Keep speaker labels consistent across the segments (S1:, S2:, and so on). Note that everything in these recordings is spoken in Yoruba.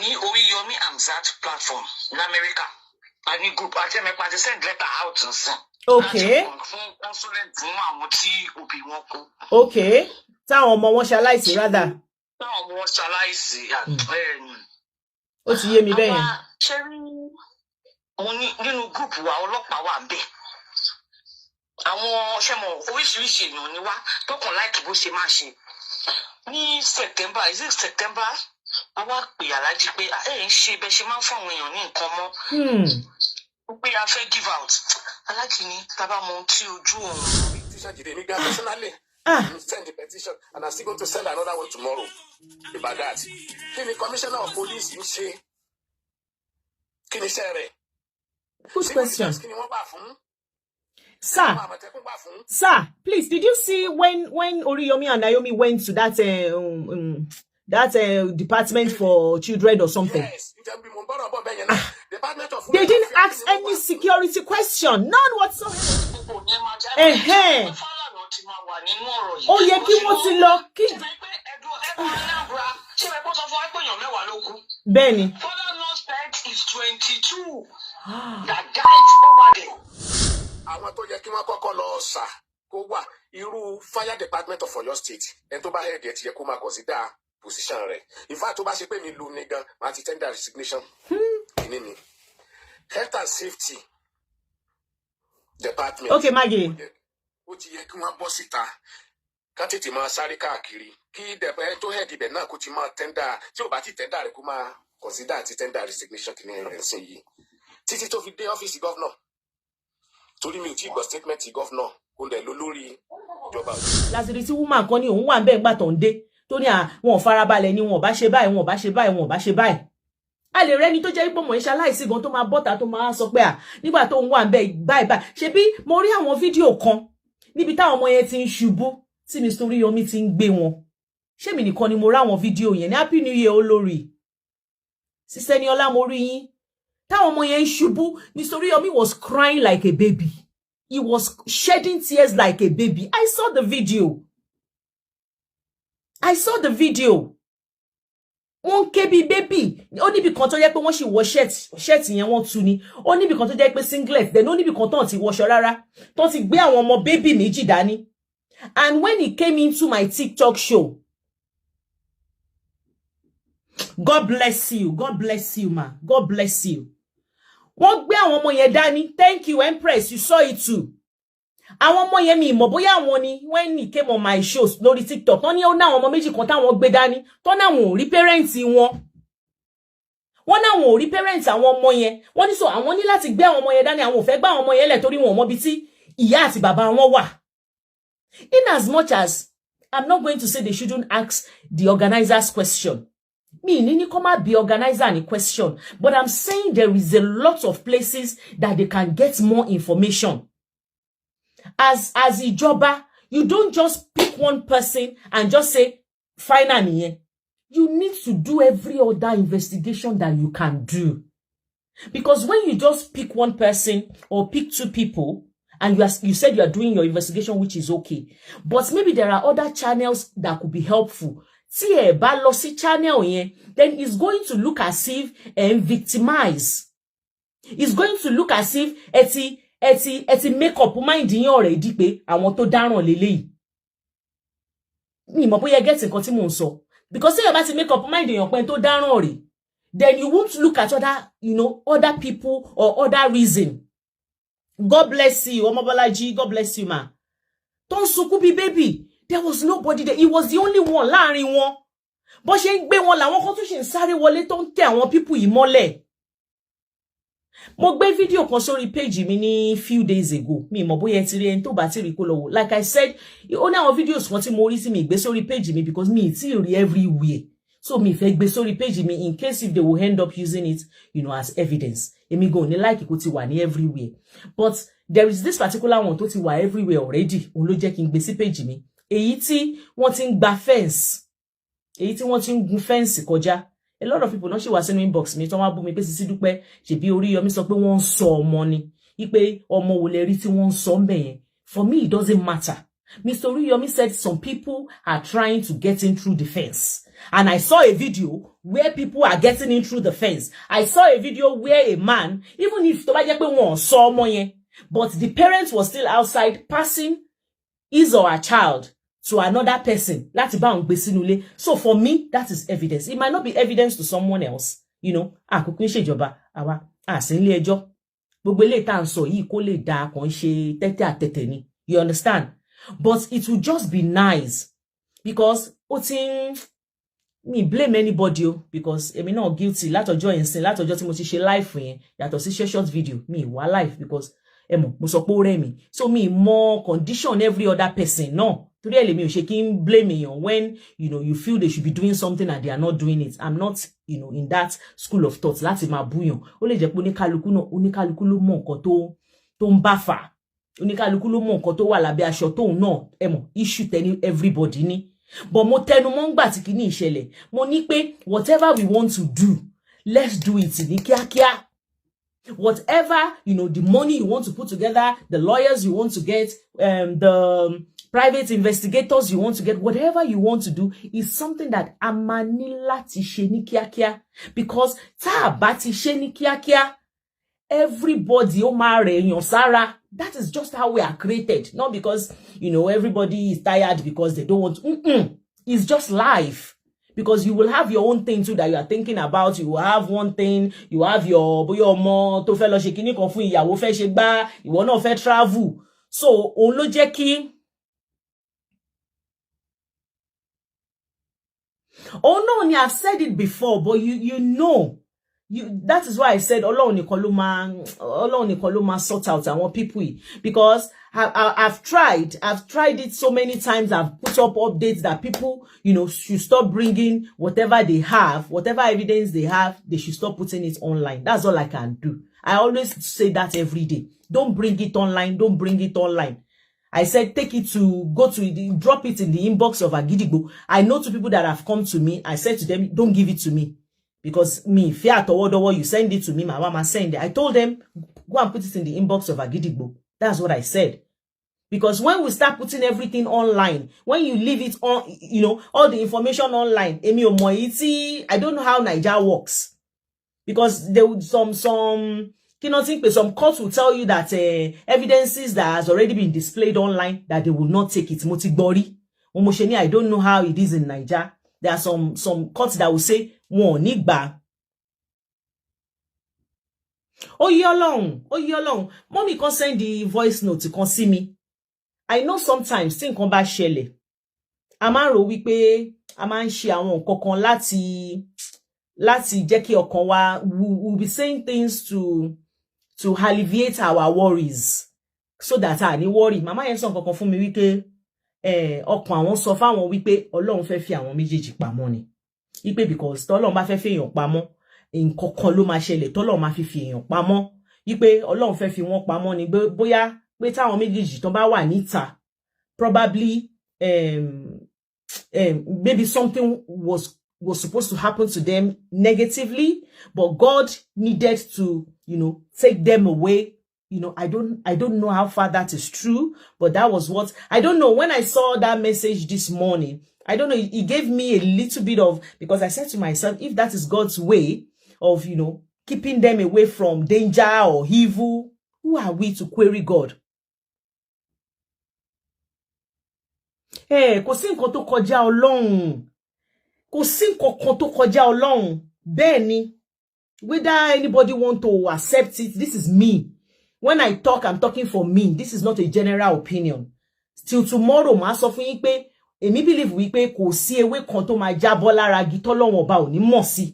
S1: ní Oriyomi Hamzat platform in America. A ní group àti me pa send letter out nsin.
S2: Okay.
S1: Fún consulate fún àwọn tí òbí wọn kú.
S2: Okay. Táwọn ọmọ wọn ṣaláìsí rather.
S1: Táwọn ọmọ wọn ṣaláìsí
S2: ó ti yé mi bẹ́ẹ̀ yẹn.
S1: Ṣé rí mo ní nínú group wa ọlọ́pàá wà ńbẹ̀. Àwọn ṣé mo oríṣiríṣi èèyàn ni wá tó kàn like bó ṣe máa ṣe. Ní September, is it September? Àwa pè Aláàjì pé ń ṣe bẹ́ẹ̀ ṣe máa ń fún àwọn èèyàn ní nǹkan mọ́. Pé a fẹ́ give out. Aláàjì ní tábà mọ tí ojú òun.
S3: Teacher Jide me personally. Send the petition and I'm still going to send another one tomorrow about that. Kí ni commissioner of police ń ṣe? Kí ni iṣẹ́ rẹ̀?
S2: Good question.
S3: Kí ni wọ́n bá fún?
S2: Sir, please, did you see when Oriyomi and Naomi went to that department for children or something?
S3: Yes,
S2: they didn't ask any security question, none whatsoever. Oh yeah, kí wọ́n ti lọ kí. Benny.
S1: Is 22. That died over there.
S3: Àwọn tó yẹ kí wọ́n kọ́kọ́ lọ sà kó wà irú fire department of Oyo state ẹni tó bá head ẹ̀ ti yẹ kó máa consider position rẹ̀. In fact tó bá ṣe pé mi lu ní gan máa ti tender resignation. Kìíní ni health and safety department.
S2: Okay, Maggie.
S3: Ó ti yẹ kí wọ́n bọ́ síta ká tètè máa sáré káàkiri kí ẹni tó head ibẹ̀ náà kó ti máa tender tí ò bá ti tender rẹ̀ kó máa consider ti tender resignation kìíní rẹ̀ sí yìí títí tó fi dé ọ́fíìsì gọ́vnọ̀. Torí mi ò tí gbọ́ statement governor kò dẹ̀ lọ lórí ìjọba.
S2: Lásìrí tí woman kan ní òun wà ńbẹ̀ ńgbà tó ń dé tó ní wọn farabalẹ̀ ni wọn bá ṣe báyìí wọn bá ṣe báyìí wọn bá ṣe báyìí. A lè rẹ́ni tó jẹ́ pé mo ń ṣaláìsí gan tó máa bọ́ta tó máa sọ pé nígbà tó ń wà ńbẹ̀ báyìí báyìí. Ṣebí mo rí àwọn fídíò kan níbi táwọn ọmọ yẹn ti ń ṣubú tí Mr. Oriyomi ti ń gbé wọn. Ṣé mi nìkan ni mo rí àwọn fídíò yẹn ní Happy New Year Olori. Sister Niola mo rí yín. Táwọn ọmọ yẹn ṣubú, Mr. Oriyomi was crying like a baby. He was shedding tears like a baby. I saw the video. Wọ́n ké bí baby. Ó níbi kan tó jẹ́ pé wọ́n sì wọ shirt yẹn wọ́n tú ni. Ó níbi kan tó jẹ́ pé singlet. Then ó níbi kan tó ti wọṣọ rárá. Tó ti gbé àwọn ọmọ baby méjì dání. And when he came into my TikTok show, God bless you. God bless you, ma. God bless you. Wọ́n gbé àwọn ọmọ yẹn dání. Thank you, Empress. You saw it too. Àwọn ọmọ yẹn mi mọ̀ bóyá àwọn ni when he came on my shows lórí TikTok. Wọ́n ní ó ná àwọn ọmọ méjì kan táwọn gbé dání. Tó ná wọn ò rí parents wọn. Wọ́n ná wọn ò rí parents àwọn ọmọ yẹn. Wọ́n ní so àwọn ní láti gbé àwọn ọmọ yẹn dání. Àwọn ò fẹ́ gbé àwọn ọmọ yẹn lẹ̀ torí wọn ò mọ̀ bí tí ìyá àti bàbá wọn wà. In as much as I'm not going to say they shouldn't ask the organizers question. Me, Nini Koma be organizer any question, but I'm saying there is a lot of places that they can get more information. As Ijoba, you don't just pick one person and just say, finally, you need to do every other investigation that you can do. Because when you just pick one person or pick two people, and you said you are doing your investigation, which is okay, but maybe there are other channels that could be helpful. Tí ẹ bá lọ sí channel yẹn, then it's going to look as if victimize. It's going to look as if eti make up mind yín already pé àwọn tó dáràn lélẹ́yìí. Mi mọ̀ bóyá get nǹkan tí mò ń sọ. Because if you bá ti make up mind yín pé tó dáràn rẹ̀, then you won't look at other, other people or other reason. God bless you, Omobolaji. God bless you, ma. Don't sunkún bí baby. There was nobody there. He was the only one láàrin wọn. Bó ṣe ń gbé wọn làwọn kan tún ṣe ń sáré wọlé tó ń tẹ àwọn people yìí mọ́lẹ̀. Mo gbé fídíò kan sórí page mi ní few days ago. Mi mọ̀ bóyá ti rí ẹni tó bá ti rí kó lọ wò. Like I said, ó ní àwọn videos kan tí mo rí tí mi gbé sórí page mi because mi ti rí everywhere. So mi fẹ́ gbé sórí page mi in case if they will end up using it, as evidence. Èmi go ní like kó ti wà ní everywhere. But there is this particular one tó ti wà everywhere already. Òun ló jẹ́ kí n gbé sí page mi. Èyí tí wọ́n ti ń gba fence. Èyí tí wọ́n ti ń gun fence kọjá. A lot of people náà ṣì wá sínú inbox mi tó wá bú mi pé Sisi Dúpẹ́ ṣebí Oriyomi sọ pé wọ́n ń sọ ọmọ ni. Ipe ọmọ wo lẹ rí tí wọ́n ń sọ ńbẹ̀ yẹn. For me, it doesn't matter. Mr. Oriyomi said some people are trying to get in through the fence. And I saw a video where people are getting in through the fence. I saw a video where a man, even if tó bá jẹ́ pé wọ́n sọ ọmọ yẹn, but the parents were still outside passing his or her child to another person. Láti bá wọn gbé sínú ilé. So for me, that is evidence. It might not be evidence to someone else. You know, kò kí n ṣe ìjọba, àwa sí nílé ẹjọ́. Gbogbo eléyìí tá ń sọ yìí kó lè dá kàn ṣe tẹ́tẹ́ àtẹ̀tẹ̀ ni. You understand? But it would just be nice because me blame anybody because èmi náà guilty látọjọ́ ẹ̀sìn látọjọ́ tí mo ti ṣe live yẹn yàtọ̀ sí short video me wá live because mo sọ pé ó rẹ̀ mí so me more condition every other person no torí ẹ̀ lèmi ò ṣe kí n blame èèyàn when you feel they should be doing something and they are not doing it. I'm not in that school of thought láti máa búyàn ó lè jẹ́ pé oníkálukú ló mọ nǹkan tó ń bá fà oníkálukú ló mọ nǹkan tó wà lábẹ́ aṣọ tóun náà issue tẹni everybody ní. But mo tẹnu mọ́ ngbà tí kíní ìṣẹ̀lẹ̀ mo ní pé whatever we want to do let's do it ní kíákíá. Whatever the money you want to put together, the lawyers you want to get, the private investigators you want to get, whatever you want to do is something that a máa ní láti ṣe ní kíákíá because tá a bá ti ṣe ní kíákíá everybody ó máa rẹ̀ èèyàn sára. That is just how we are created. Not because, everybody is tired because they don't want to. It's just life. Because you will have your own thing too that you are thinking about. You will have one thing. You have your ọmọ tó fẹ́ lọ ṣe kíní kan fún ìyàwó fẹ́ ṣe gbá. Ìwọ náà fẹ́ travel. So, òun ló jẹ́ kí. Oh no, I've said it before, but you know. That is why I said Ọlọ́run nìkan ló máa sort out àwọn people because I've tried it so many times. I've put up updates that people should stop bringing whatever they have, whatever evidence they have, they should stop putting it online. That's all I can do. I always say that every day. Don't bring it online. Don't bring it online. I said drop it in the inbox of Agidigbo. I know two people that have come to me. I said to them, don't give it to me. Because me, fear you send it to me, my mama send it. I told them, go and put it in the inbox of Agidigbo. That's what I said. Because when we start putting everything online, when you leave it on, all the information online, I don't know how Nigeria works. Because there would some courts will tell you that evidences that has already been displayed online, that they will not take it. I don't know how it is in Nigeria. There are some courts that will say, wọ́n ní gbà. Ó yé Ọlọ́run. Mommy can send the voice note to see me. I know sometimes tí nǹkan bá ṣẹlẹ̀. A máa rò wípé a máa ń ṣe àwọn nǹkan kan láti jẹ́ kí ọkàn wa we'll be saying things to alleviate our worries so that a ní worry. Mama yẹn sọ nǹkan kan fún mi wípé ọkàn àwọn sọ fáwọn wípé Ọlọ́run fẹ́ fi àwọn méjèèjì pamọ́ ni. Ipe because t'Ọlọ́run bá fẹ́ fi èèyàn pamọ́ nǹkan kan ló máa ṣẹlẹ̀ t'Ọlọ́run máa fi èèyàn pamọ́ ipe Ọlọ́run fẹ́ fi wọ́n pamọ́ ni bóyá pé táwọn méjèèjì tán bá wà níta probably maybe something was supposed to happen to them negatively but God needed to take them away. I don't know how far that is true, but that was what I don't know. When I saw that message this morning, I don't know, it gave me a little bit of, because I said to myself, if that is God's way of, keeping them away from danger or evil, who are we to query God? Kò sí nǹkan tó kọjá Ọlọ́run. Kò sí nǹkan tó kọjá Ọlọ́run. Bẹ́ẹ̀ ni, whether anybody want to accept it, this is me. When I talk, I'm talking for me. This is not a general opinion. Till tomorrow, màá sọ fún yín pé èmi believe wípé kò sí ewé kan tó máa jábọ́ lára igi t'Ọlọ́run ọba ò ní mọ̀ sí.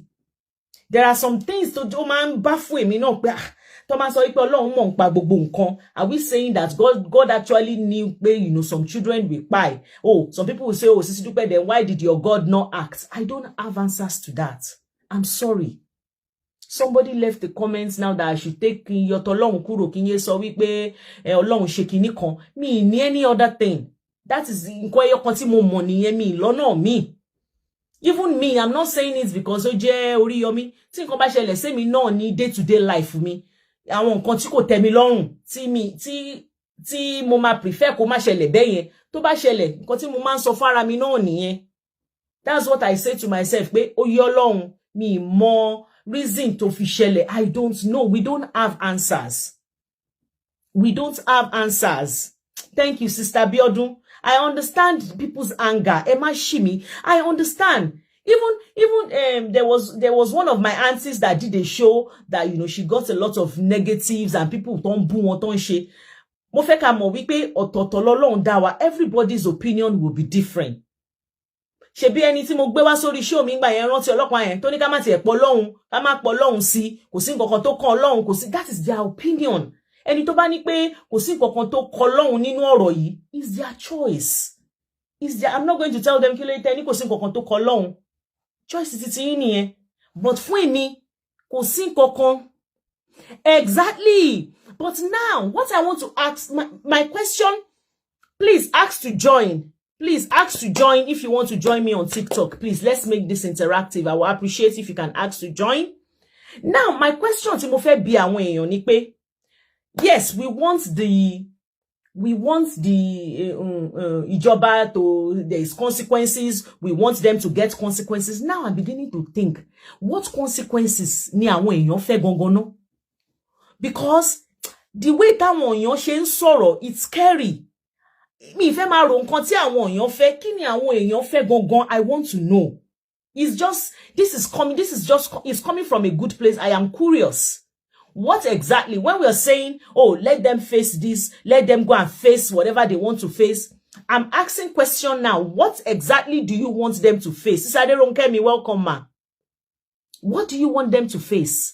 S2: There are some things tó máa ń bá fún èmi náà pé tó máa sọ wípé Ọlọ́run mọ̀ nípa gbogbo nǹkan. Are we saying that God actually knew pé some children will die? Oh, some people will say, oh, Sisi Dupe, then why did your God not act? I don't have answers to that. I'm sorry. Somebody left the comments now that I should take your t'Ọlọ́run kúrò kí n yé sọ wípé Ọlọ́run ṣe kíní kan. Me ní any other thing. That is nǹkan ẹyọkan tí mo mọ̀ nìyẹn mi lọ́nà mi. Even me, I'm not saying it because ó jẹ́ Oriyomi. Tí nǹkan bá ṣẹlẹ̀ sí mi náà ní day to day life mi. Àwọn nǹkan tí kò tẹ́ mi lọ́rùn tí mo máa prefer kó má ṣẹlẹ̀ bẹ́ẹ̀ yẹn. Tó bá ṣẹlẹ̀, nǹkan tí mo máa ń sọ fún ara mi náà nìyẹn. That's what I say to myself. Pé ó yé Ọlọ́run, mi mọ reason to fi ṣẹlẹ̀. I don't know. We don't have answers. We don't have answers. Thank you, Sister Biodun. I understand people's anger. Emma Shimi, I understand. Even there was one of my aunties that did a show that, you know, she got a lot of negatives and people don't boo wọn ton ṣe. Mo fẹ́ ká mọ̀ wípé ọ̀tọ̀ọ̀tọ̀ lọ́lọ́run dá wa. Everybody's opinion will be different. Ṣebí ẹni tí mo gbé wá sórí show mi ngba yẹn rántí ọlọ́pàá yẹn tó ní ká má tiẹ̀ pọ̀ lọ́hùn, ká má pọ̀ lọ́hùn sí, kò sí nǹkan kan tó kàn Ọlọ́hun, kò sí. That is their opinion. Ẹni tó bá ní pé kò sí nǹkan kan tó kàn Ọlọ́hun nínú ọ̀rọ̀ yìí, is their choice. I'm not going to tell them kí ló tẹ́ ní kò sí nǹkan kan tó kàn Ọlọ́hun. Choice ti yín nìyẹn. But fún èmi, kò sí nǹkan kan. Exactly. But now, what I want to ask, my question, please ask to join. Please ask to join if you want to join me on TikTok. Please, let's make this interactive. I will appreciate if you can ask to join. Now, my question tí mo fẹ́ bi àwọn èèyàn ni pé, yes, we want the ìjọba to, there is consequences. We want them to get consequences. Now I'm beginning to think, what consequences ni àwọn èèyàn fẹ́ gangan ná? Because the way táwọn èèyàn ṣe ń sọ̀rọ̀, it's scary. Mi fẹ́ máa rò nǹkan tí àwọn èèyàn fẹ́. Kí ni àwọn èèyàn fẹ́ gangan? I want to know. It's coming from a good place. I am curious. What exactly, when we are saying, oh, let them face this, let them go and face whatever they want to face, I'm asking question now, what exactly do you want them to face? Sister Aderonkemi, welcome, ma. What do you want them to face?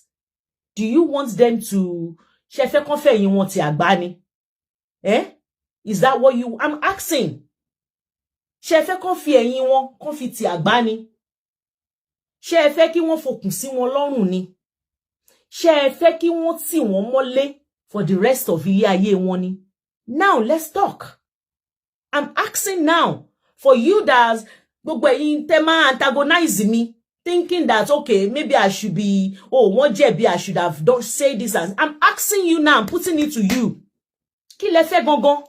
S2: Do you want them to, shefe konfe yin won ti agba ni? Is that what I'm asking? Shefe konfi eyin won, konfi ti agba ni? Shefe ki won fokun sí wọn lọ́rùn ni? Ṣé ẹ fẹ́ kí wọ́n tì wọ́n mọ́lé for the rest of ilé ayé wọn ni? Now let's talk. I'm asking now for you that gbogbo ẹ̀yin tẹ́ máa antagonize me, thinking that okay, maybe I should be, oh, wọ́n jẹ̀bi, I should have don't say this. And I'm asking you now, I'm putting it to you. Kí lẹ fẹ́ gangan?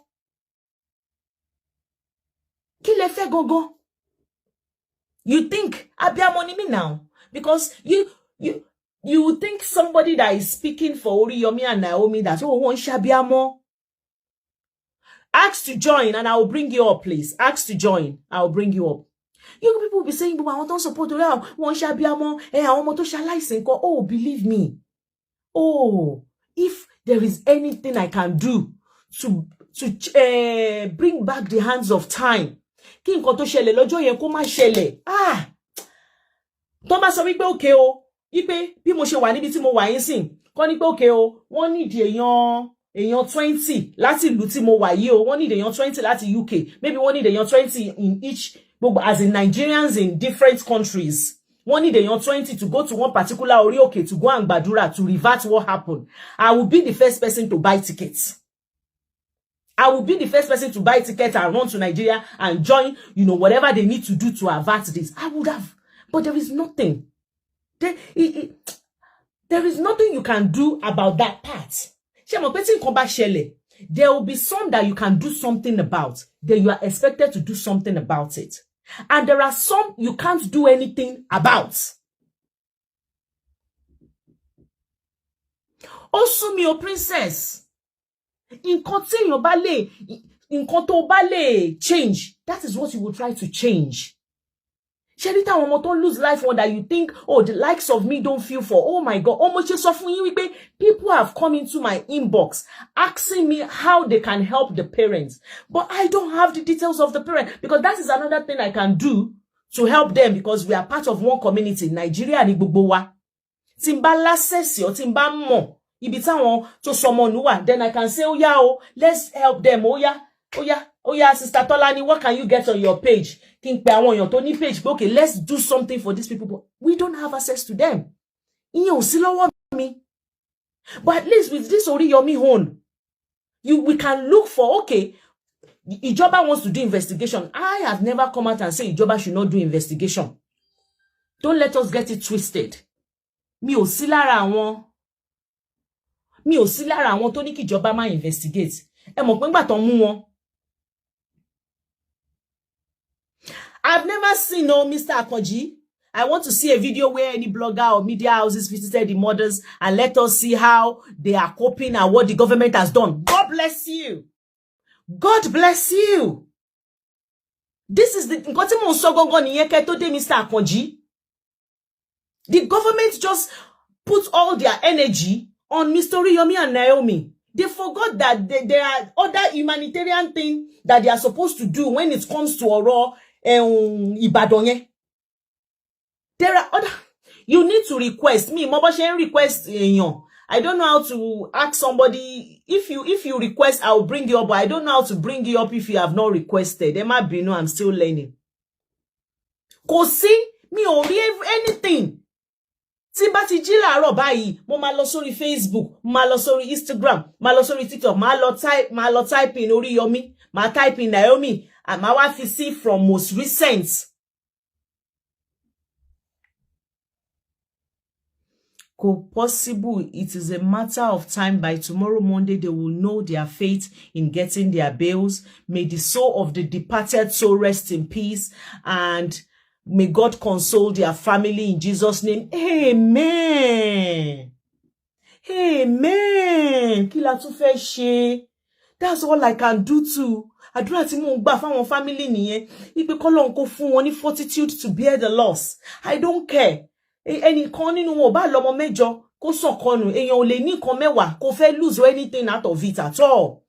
S2: Kí lẹ fẹ́ gangan? You think abiyamọ ni mí now? Because you would think somebody that is speaking for Oriyomi and Naomi that, oh, one shabiamo. Ask to join and I will bring you up, please. Ask to join. I will bring you up. You people will be saying, but I don't support one shabiamo. Oh, believe me. Oh, if there is anything I can do to bring back the hands of time. Kí nǹkan tó ṣẹlẹ̀ lọ́jọ́ yẹn kó má ṣẹlẹ̀. Thomas sọ wípé okay o. Ipe bí mo ṣe wà níbi tí mo wà yín sìn kọ́ ní pé okay o wọ́n need èèyàn 20 láti ìlú tí mo wà yìí o wọ́n need èèyàn 20 láti UK, maybe wọ́n need èèyàn 20 in each, as in Nigerians in different countries. Wọ́n need èèyàn 20 to go to one particular Orioke to go and gbàdúrà to revert what happened. I will be the first person to buy tickets. I will be the first person to buy tickets and run to Nigeria and join, you know, whatever they need to do to avert this. I would have, but there is nothing. There is nothing you can do about that part. There will be some that you can do something about. Then you are expected to do something about it. And there are some you can't do anything about. Also, me, princess. In continue ballet, in konto ballet change. That is what you will try to change. Sherita one don't lose life one that you think, oh, the likes of me don't feel for. Oh my God. People have come into my inbox asking me how they can help the parents. But I don't have the details of the parent because that is another thing I can do to help them because we are part of one community. Nigeria ni gbogbo wa. Timba lasesi o timba mo. Ibita won to someone nuwa. Then I can say, oh yeah, oh, let's help them. Oh yeah, oh yeah. Oh yeah, Sister Tolani, what can you get on your page? King pe àwọn èèyàn tó ní page. Okay, let's do something for these people. But we don't have access to them. Ìyẹn ò sí lọ́wọ́ mi. But at least with this Oriyomi own, we can look for, okay, Ìjọba wants to do investigation. I have never come out and say Ìjọba should not do investigation. Don't let us get it twisted. Mi ò sí lára àwọn tó ní kí Ìjọba máa investigate. Ẹ mọ̀ pé ńgbà tán mú wọn. I've never seen no Mr. Akonji. I want to see a video where any blogger or media houses visited the mothers and let us see how they are coping and what the government has done. God bless you. God bless you. This is the Mr. Akonji. The government just put all their energy on Mr. Oriyomi and Naomi. They forgot that there are other humanitarian things that they are supposed to do when it comes to Oro Ibadan. There are other. You need to request me. Request. I don't know how to ask somebody. If you request, I'll bring you up. But I don't know how to bring you up if you have not requested. There might be no. I'm still learning. Cause see me or anything. Tí bá ti jí láàárọ̀ báyìí, mo máa lọ sórí Facebook, máa lọ sórí Instagram, máa lọ sórí TikTok, máa lọ type in Oriyomi, máa type in Naomi, and máa wá fi see from most recent. Possible, it is a matter of time. By tomorrow Monday, they will know their fate in getting their bails. May the soul of the departed soul rest in peace, and may God console their family in Jesus' name. Amen. Amen. Kí la tún fẹ́ ṣe? That's all I can do too. Àdúrà tí mo gbà fáwọn family nìyẹn. Ipe k'Ọlọ́run kó fún wọn ní fortitude to bear the loss. I don't care. Ẹnìkan nínú wọn bá lọ́mọ mẹ́jọ kó sọ̀kọnù. Èèyàn ò lè ní nǹkan mẹ́wàá kó fẹ́ lose anything out of it at all.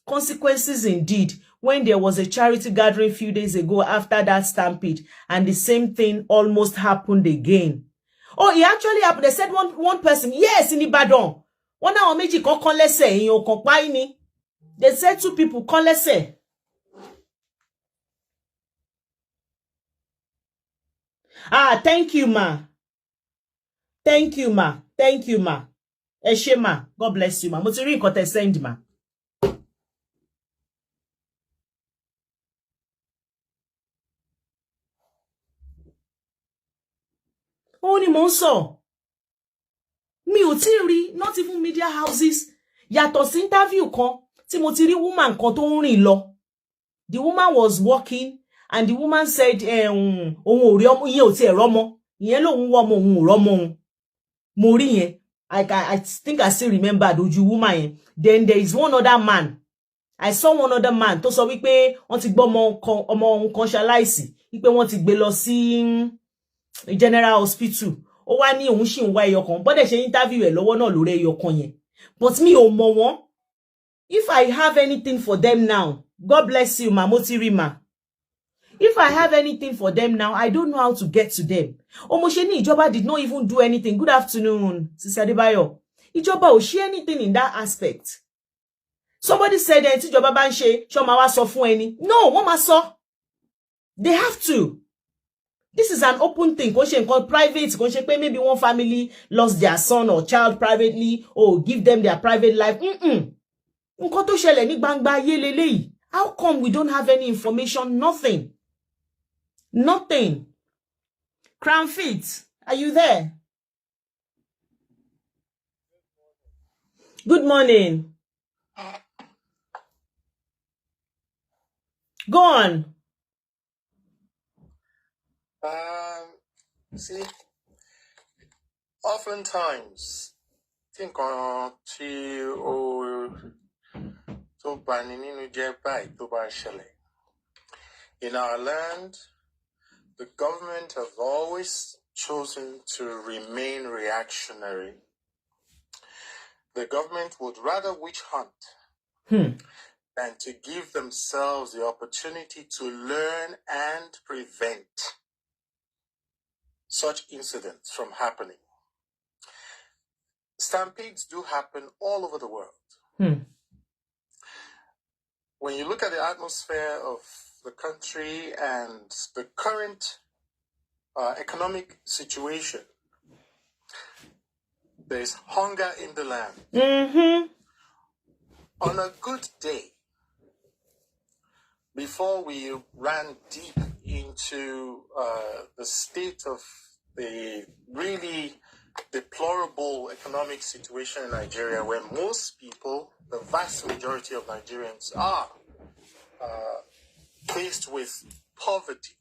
S2: Consequences indeed. When there was a charity gathering a few days ago after that stampede, and the same thing almost happened again. Oh, it actually happened. They said one person, yes, in Ibadan. One hour méjì kan lẹ́sẹ̀, èèyàn kan pa ni. They said 2 people kan lẹ́sẹ̀. Ah, thank you, ma. Thank you, ma. Thank you, ma. Ẹ ṣé, ma. God bless you, ma. Mo ti rí nǹkan tẹ́ send, ma. Ó ní mò ń sọ. Mi ò tí rí, not even media houses. Yàtọ̀ sí interview kan tí mo ti rí woman kan tó ń rìn lọ. The woman was walking and the woman said, òun ò rí ọmọ, ìyẹn ò tiẹ̀ rọ́mọ. Ìyẹn lòun wọ́ ọmọ, òun ò rọ́mọ òun. Mo rí yẹn. I think I still remember ojú woman yẹn. Then there is one other man. I saw one other man tó sọ wípé wọ́n ti gbọ́ ọmọ òun kan ṣaláìsí. Wípé wọ́n ti gbé lọ sí General Hospital. Ó wá ní òun ṣì ń wá ẹyọ kan. Bọ́dẹ̀ ṣe interview ẹ̀ lọ́wọ́ náà lórí ẹyọ kan yẹn. But mi ò mọ̀ wọ́n. If I have anything for them now, God bless you, ma. Mo ti rí, ma. If I have anything for them now, I don't know how to get to them. Omosheni Ijoba did not even do anything. Good afternoon, Sister Adebayo. Ijoba ò ṣe anything in that aspect. Somebody said that Ijoba bá ń ṣe, ṣó máa wá sọ fún ẹni. No, wọ́n máa sọ. They have to. This is an open thing. Kò ṣe nǹkan private. Kò ṣe pé maybe one family lost their son or child privately, or give them their private life. Nǹkan tó ṣẹlẹ̀ ní gbangba ayé leléyìí. How come we don't have any information? Nothing. Nothing. Crown Feet, are you there? Good morning. Go on.
S3: See, oftentimes, think on in our land, the government have always chosen to remain reactionary. The government would rather witch hunt than to give themselves the opportunity to learn and prevent such incidents from happening. Stampedes do happen all over the world. When you look at the atmosphere of the country and the current economic situation, there's hunger in the land. On a good day, before we ran deep into the state of the really deplorable economic situation in Nigeria, where most people, the vast majority of Nigerians, are faced with poverty,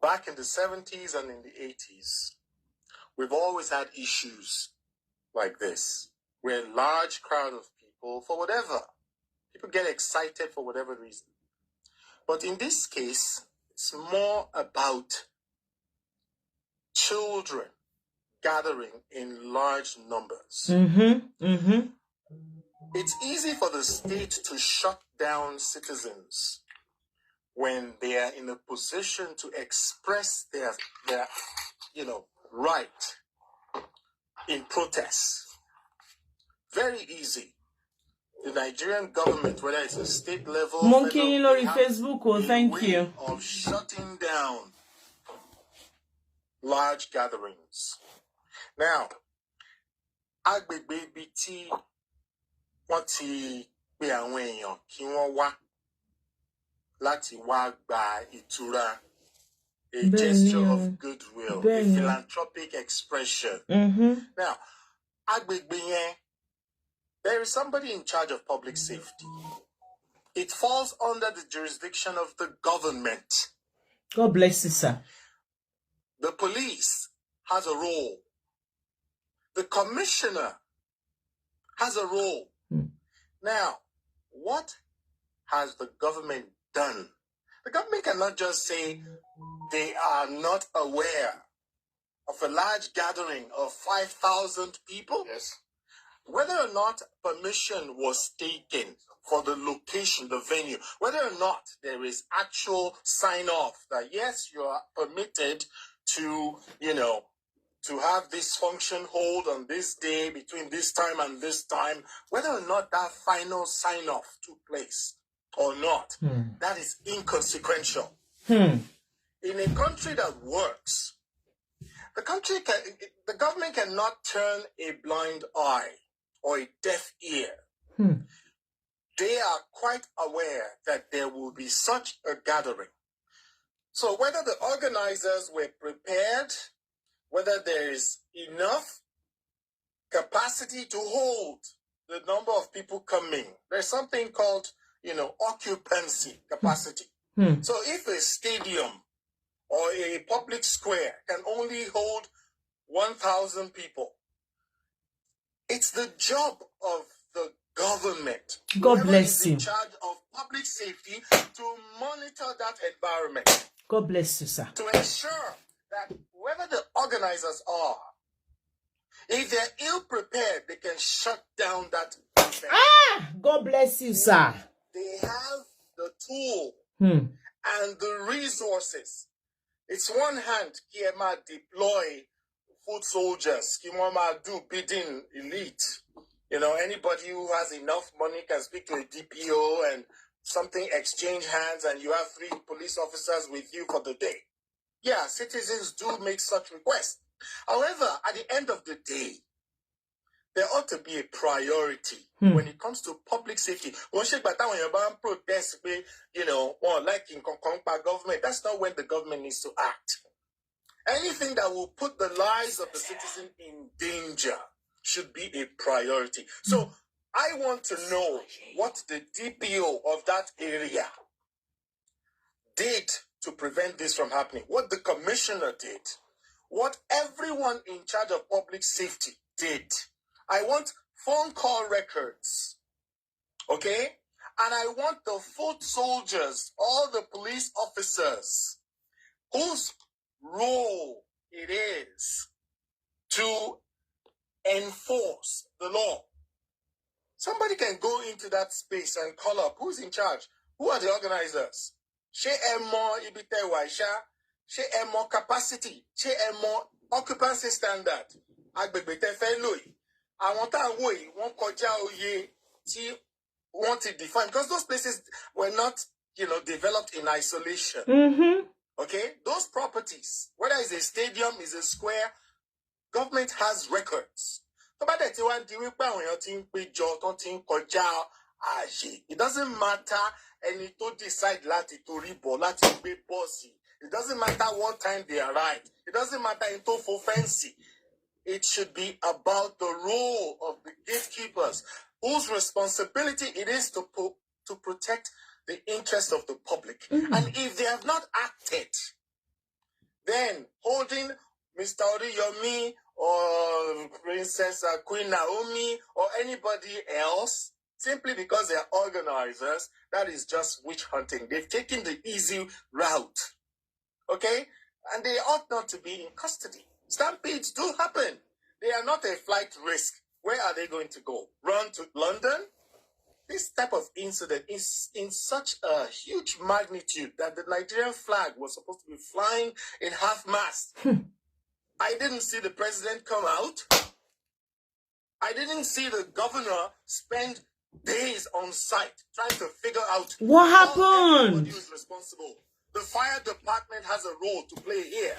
S4: Back in the 70s and in the 80s, we've always had issues like this, where a large crowd of people, for whatever, people get excited for whatever reason. But in this case, it's more about children gathering in large numbers. It's easy for the state to shut down citizens when they are in a position to express their right in protest. Very easy. The Nigerian government, whether it's a state level,
S2: Monkey Lori
S4: have
S2: Facebook, oh, thank you.
S4: Of shutting down large gatherings. Now, agbègbè ibi tí wọ́n ti pe àwọn èèyàn kí wọ́n wá láti wá gba ìtura, a gesture of goodwill, a philanthropic expression. Now, agbègbè yẹn, there is somebody in charge of public safety. It falls under the jurisdiction of the government.
S2: God bless you, sir.
S4: The police has a role. The commissioner has a role. Now, what has the government done? The government cannot just say they are not aware of a large gathering of 5,000 people.
S3: Yes.
S4: Whether or not permission was taken for the location, the venue, whether or not there is actual sign off that yes, you are permitted to, to have this function hold on this day between this time and this time, whether or not that final sign off took place or not, that is inconsequential. In a country that works, the government cannot turn a blind eye or a deaf ear. They are quite aware that there will be such a gathering. So whether the organizers were prepared, whether there is enough capacity to hold the number of people coming, there's something called, occupancy capacity. So if a stadium or a public square can only hold 1,000 people, it's the job of the government,
S2: God bless you,
S4: in charge of public safety, to monitor that environment.
S2: God bless you, sir.
S4: To ensure that whoever the organizers are, if they're ill prepared, they can shut down that event.
S2: God bless you, sir.
S4: They have the tool and the resources. It's one hand, Kiema deploy foot soldiers, Kiema do bidding elite. Anybody who has enough money can speak to a DPO and something exchange hands, and you have 3 police officers with you for the day. Yeah, citizens do make such requests. However, at the end of the day, there ought to be a priority when it comes to public safety. When you protest, government, that's not when the government needs to act. Anything that will put the lives of the citizen in danger should be a priority. So I want to know what the DPO of that area did to prevent this from happening, what the commissioner did, what everyone in charge of public safety did. I want phone call records, okay? And I want the foot soldiers, all the police officers, whose role it is to enforce the law. Somebody can go into that space and call up who's in charge. Who are the organizers? She more ibite waisha, she more capacity, she more occupancy standard. Agbègbè fe loyi. Àwọn tá wo yi wọ́n kọjá òye tí wọ́n ti define, because those places were not, developed in isolation. Okay? Those properties, whether it's a stadium, is a square, government has records. It doesn't matter any to decide it doesn't matter what time they arrive. It doesn't matter into for fancy. It should be about the role of the gatekeepers, whose responsibility it is to protect the interest of the public. And if they have not acted, then holding Mr. Oriyomi or Princess Queen Naomi or anybody else simply because they are organizers, that is just witch hunting. They've taken the easy route. Okay? And they ought not to be in custody. Stampedes do happen. They are not a flight risk. Where are they going to go? Run to London? This type of incident is in such a huge magnitude that the Nigerian flag was supposed to be flying in half-mast. I didn't see the president come out. I didn't see the governor spend days on site trying to figure out
S2: what happened.
S4: Who is responsible. The fire department has a role to play here.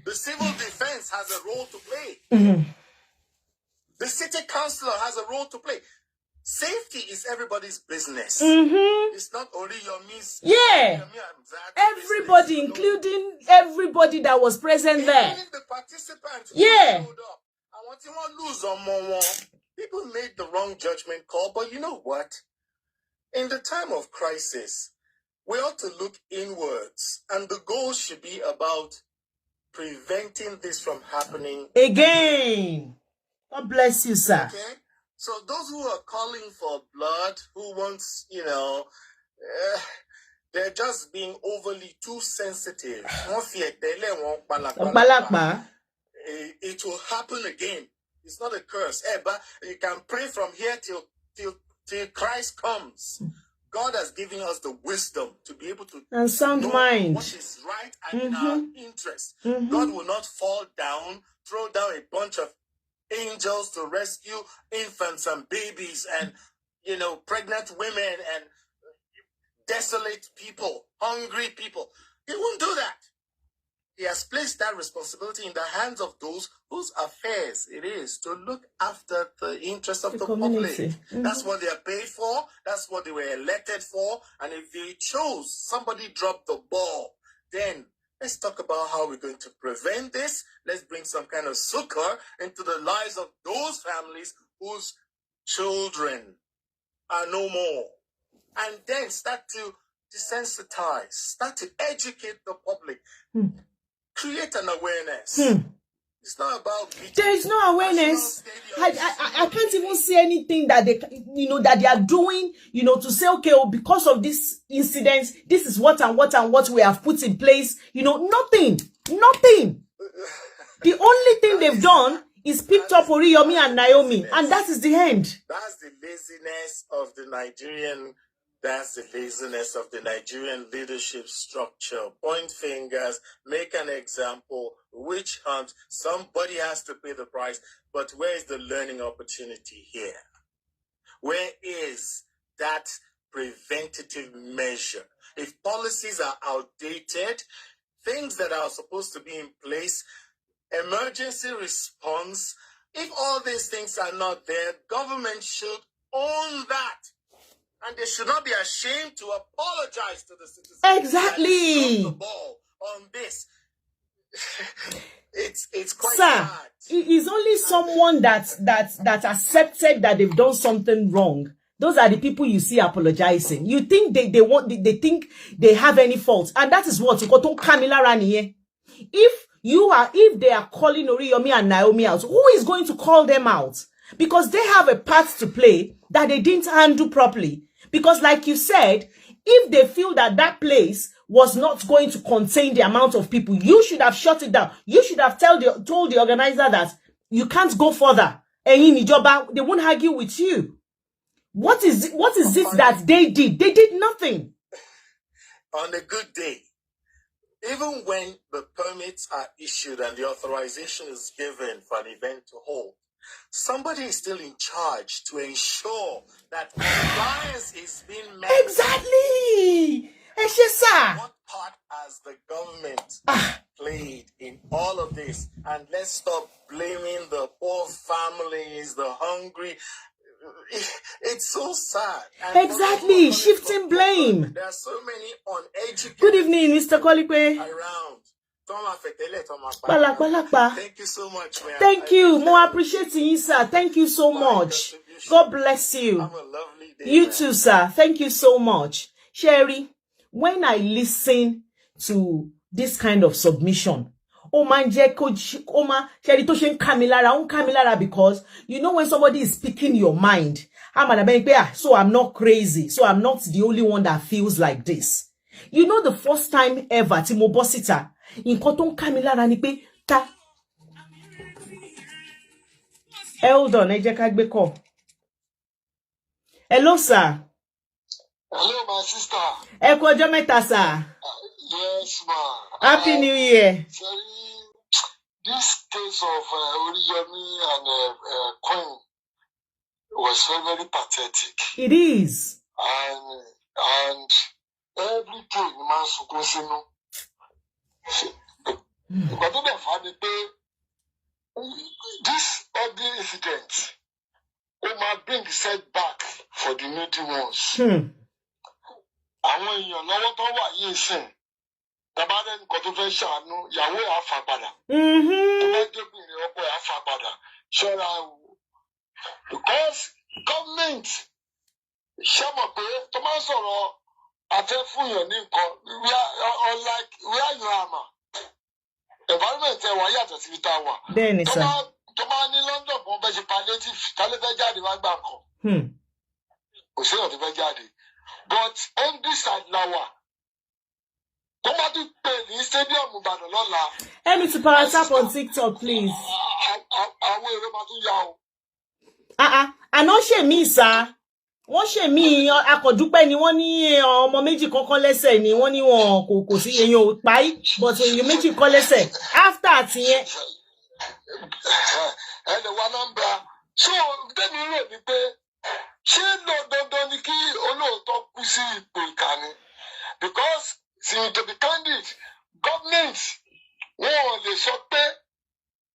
S4: The civil defense has a role to play. The city councillor has a role to play. Safety is everybody's business. It's not Oriyomi's.
S2: Yeah.
S4: Oriyomi Hamzat
S2: Everybody,
S4: business.
S2: including everybody that was present there.
S4: Including the participants.
S2: Yeah.
S4: Who showed up. And what you want to lose on more. People made the wrong judgment call, but you know what? In the time of crisis, we ought to look inwards, and the goal should be about preventing this from happening
S2: again. God bless you, sir.
S4: Okay? So those who are calling for blood, who wants, they're just being overly too sensitive. It will happen again. It's not a curse. But you can pray from here till Christ comes. God has given us the wisdom to be able to
S2: and sound mind
S4: what is right and in our interest. God will not fall down, throw down a bunch of angels to rescue infants and babies and pregnant women and desolate people, hungry people. He won't do that. He has placed that responsibility in the hands of those whose affairs it is to look after the interests of the public. That's what they are paid for. That's what they were elected for. And if they chose somebody dropped the ball, then let's talk about how we're going to prevent this. Let's bring some kind of succor into the lives of those families whose children are no more. And then start to desensitize, start to educate the public. Create an awareness. It's not about
S2: there is no awareness. I can't even see anything that they that they are doing, to say, okay, because of this incident, this is what and what we have put in place. Nothing. The only thing they've done is picked up Oriyomi and Naomi, and that is the end.
S4: That's the laziness of the Nigerian. That's the laziness of the Nigerian leadership structure. Point fingers, make an example, witch hunt. Somebody has to pay the price. But where is the learning opportunity here? Where is that preventative measure? If policies are outdated, things that are supposed to be in place, emergency response, if all these things are not there, government should own that. And they should not be ashamed to apologize to the citizens.
S2: Exactly.
S4: The ball on this. It's quite
S2: sad.
S4: It
S2: is only someone that accepted that they've done something wrong. Those are the people you see apologizing. You think they think they have any fault, and that is what you got on Camilla Rani. If they are calling Oriyomi and Naomi out, who is going to call them out? Because they have a part to play that they didn't handle properly. Because like you said, if they feel that that place was not going to contain the amount of people, you should have shut it down. You should have told the organizer that you can't go further. They won't argue with you. What is it that they did? They did nothing.
S4: On a good day, even when the permits are issued and the authorization is given for an event to hold, somebody is still in charge to ensure that compliance is being met.
S2: Exactly.
S4: What part has the government played in all of this? And let's stop blaming the poor families, the hungry. It's so sad. And
S2: exactly. Shifting blame.
S4: There are so many uneducated.
S2: Good evening, Mr. Kolikwe.
S4: Around.
S2: Thank
S4: you so much, man.
S2: Thank you. More appreciating you, sir. Thank you so much. God bless you.
S4: Have a lovely day,
S2: you
S4: man.
S2: too, sir. Thank you so much. Sherry, when I listen to this kind of submission, Sherry to shen kamilara because you know when somebody is speaking your mind, so I'm not crazy, so I'm not the only one that feels like this. You know the first time ever Timo Bosita in Koton Kamilara ni pe ta. Hold on, call. Hello, sir.
S5: Hello, my sister.
S2: Eko Jometa, sir.
S5: Yes, ma.
S2: Happy New Year.
S5: This case of Oriyomi and Queen was very, very pathetic.
S2: It is.
S5: And everything, man, this ugly incident might bring setback for the needy ones. Àwọn èèyàn lọ́wọ́ tó wà yìí sìn. Tabaden nǹkan tó fẹ́ ṣàánú ìyàwó ẹ̀ á fà padà. Tó bá débìnrin ọkọ ẹ̀ á fà padà. Ṣọ́ra o. Because government ṣe mọ̀ pé tó máa ń sọ̀rọ̀ àfẹ́ fún yàn ní nǹkan unlike where you are ma. Environment ẹ̀ wá yàtọ̀ síbi tá a wà.
S2: Bẹ́ẹ̀ni sá.
S5: Tó máa ní London kan bẹ́ẹ̀ ṣe palliative tálẹ́ fẹ́ jáde wá gbà kan. Kò sí ọ̀tí fẹ́ jáde. But on this side lawa.
S2: Help me to power tap on TikTok, please. Àná ṣe mí sá. Wọ́n ṣe mí akọ̀dúpẹ́ ni wọ́n ní ọmọ méjì kọ́kọ́ lẹ́sẹ̀ ni wọ́n ní wọn kò sí èèyàn ò páì but èèyàn méjì kọ́ lẹ́sẹ̀. After àtìyẹn.
S5: Ẹnì wa nọ́mbà. So tẹ́mi rò ní pé ṣé dandan ni kí olóòótọ́ kú sí ipò ìkànnì? Because to be candid, government wọ́n lè sọ pé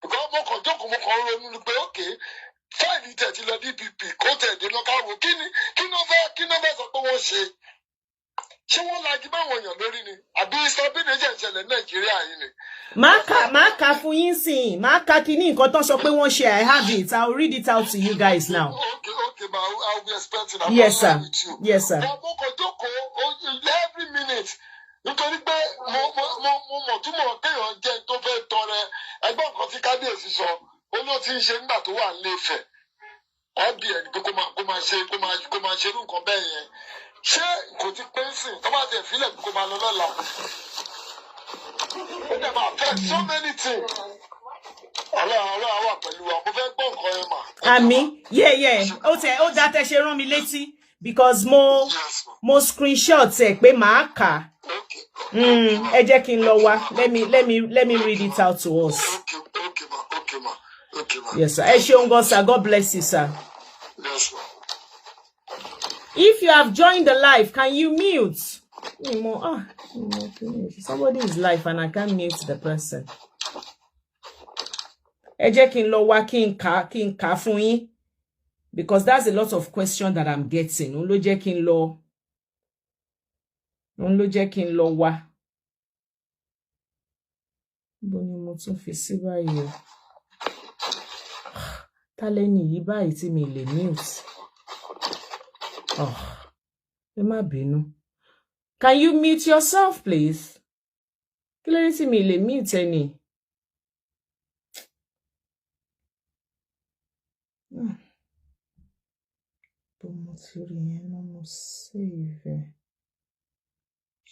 S5: because mo kàn jókòó mo kàn ronú ni pé okay fáìlì tẹ̀tí lọ DPP kó tẹ̀dé lọ́ka wò kí ló fẹ́ sọ pé wọ́n ṣe ṣé wọ́n lagi báwọn èèyàn lórí ni àbí stampedes ìṣẹ̀lẹ̀ Nàìjíríà yìí ni.
S2: Máa kà fún yín sìn máa kà kí ní nǹkan tán sọ pé wọ́n ṣe I have it I'll read it out to you guys now.
S5: Okay, but I'll be expecting.
S2: Yes sir. Yes sir.
S5: Mo kàn jókòó every minute. Nítorí pé mo mọ̀ túmọ̀ kéèyàn jẹ́ tó fẹ́ tọrẹ ẹgbẹ́ nǹkan tí kábíyèsí sọ ó ló ti ń ṣe nígbà tó wà nílé Ifẹ̀ ọbí ẹ̀ ní pé kó máa ṣe irú nǹkan bẹ́ẹ̀ yẹn ṣé kò ti pé sìn tó bá tẹ̀ fílẹ̀ kó máa lọ lọ́la ó dẹ̀ máa fẹ́ so many things ọlọ́run wà pẹ̀lú wa mo fẹ́ gbọ́ nǹkan yẹn mà.
S2: Àmì ó dá tẹ́ ṣe rán mi létí because mo screenshot ẹ̀ pé màá kà á. Ẹ jẹ́ kí n lọ wá. Let me read it out to us.
S5: Okay, ma.
S2: Yes, sir. Ẹ ṣeun gan, sir. God bless you, sir.
S5: Yes, ma.
S2: If you have joined the live, can you mute? Somebody is live and I can't mute the person. Ẹ jẹ́ kí n lọ wá kí n kà fún yín because that's a lot of questions that I'm getting. Òun ló jẹ́ kí n lọ wá. Bó ni mo tún fi sí báyìí o. Tálẹ́nì yìí báyìí tí mi lè mute. Ẹ má bínú. Can you mute yourself, please? Kí ló dé tí mi lè mute ẹni? Bó mo ti rí yẹn náà mo save ẹ̀.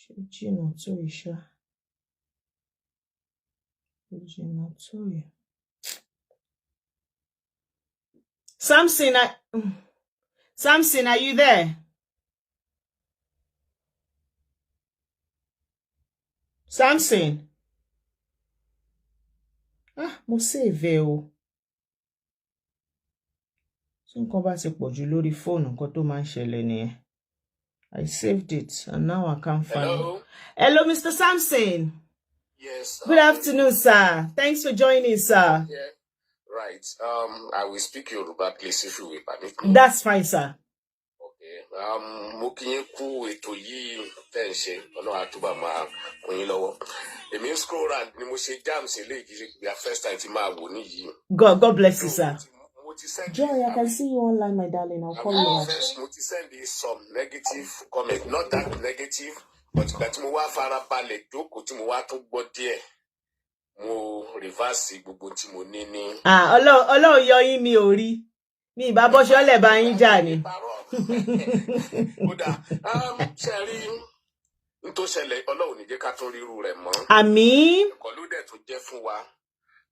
S2: Ṣé jìnnà tó ìṣá? Jìnnà tó yẹ. Samson, are you there? Samson. Mo save o. Tí nǹkan bá ti pọ̀ jù lórí fóònù nǹkan tó máa ń ṣẹlẹ̀ nìyẹn. I saved it and now I can't find it. Hello, Mr. Samson.
S3: Yes.
S2: Good afternoon, sir. Thanks for joining, sir.
S3: Yeah. Right. I will speak Yoruba, please, if you will permit me.
S2: That's fine, sir.
S3: Okay. Mo kí yín kú ètò yìí tẹ́ ń ṣe Ọlọ́run á túbọ̀ máa kún yín lọ́wọ́. Èmi ń scroll round ni mo ṣe jam sí eléyìí kì í ṣe first time tí máa wò níyìí.
S2: God bless you, sir.
S3: Mo ti
S2: Joy, I can see you online, my darling. I'll call you back.
S3: Mo ti send some negative comment, not that negative, but that mo wá farabalẹ̀ jókòó tí mo wá tún gbọ́ díẹ̀. Mo reverse gbogbo tí mo ní ní.
S2: Ọlọ́run yọ yín mi ò rí. Mi ìbá bọ́ ṣọ́lẹ̀ bá yín jà ni.
S3: Kódà, ṣe rí n tó ṣẹlẹ̀ Ọlọ́run ní jẹ́ ká tún ríru rẹ̀ mọ́.
S2: Àmín.
S3: Ẹ̀kọ́ ló dẹ̀ tún jẹ́ fún wa.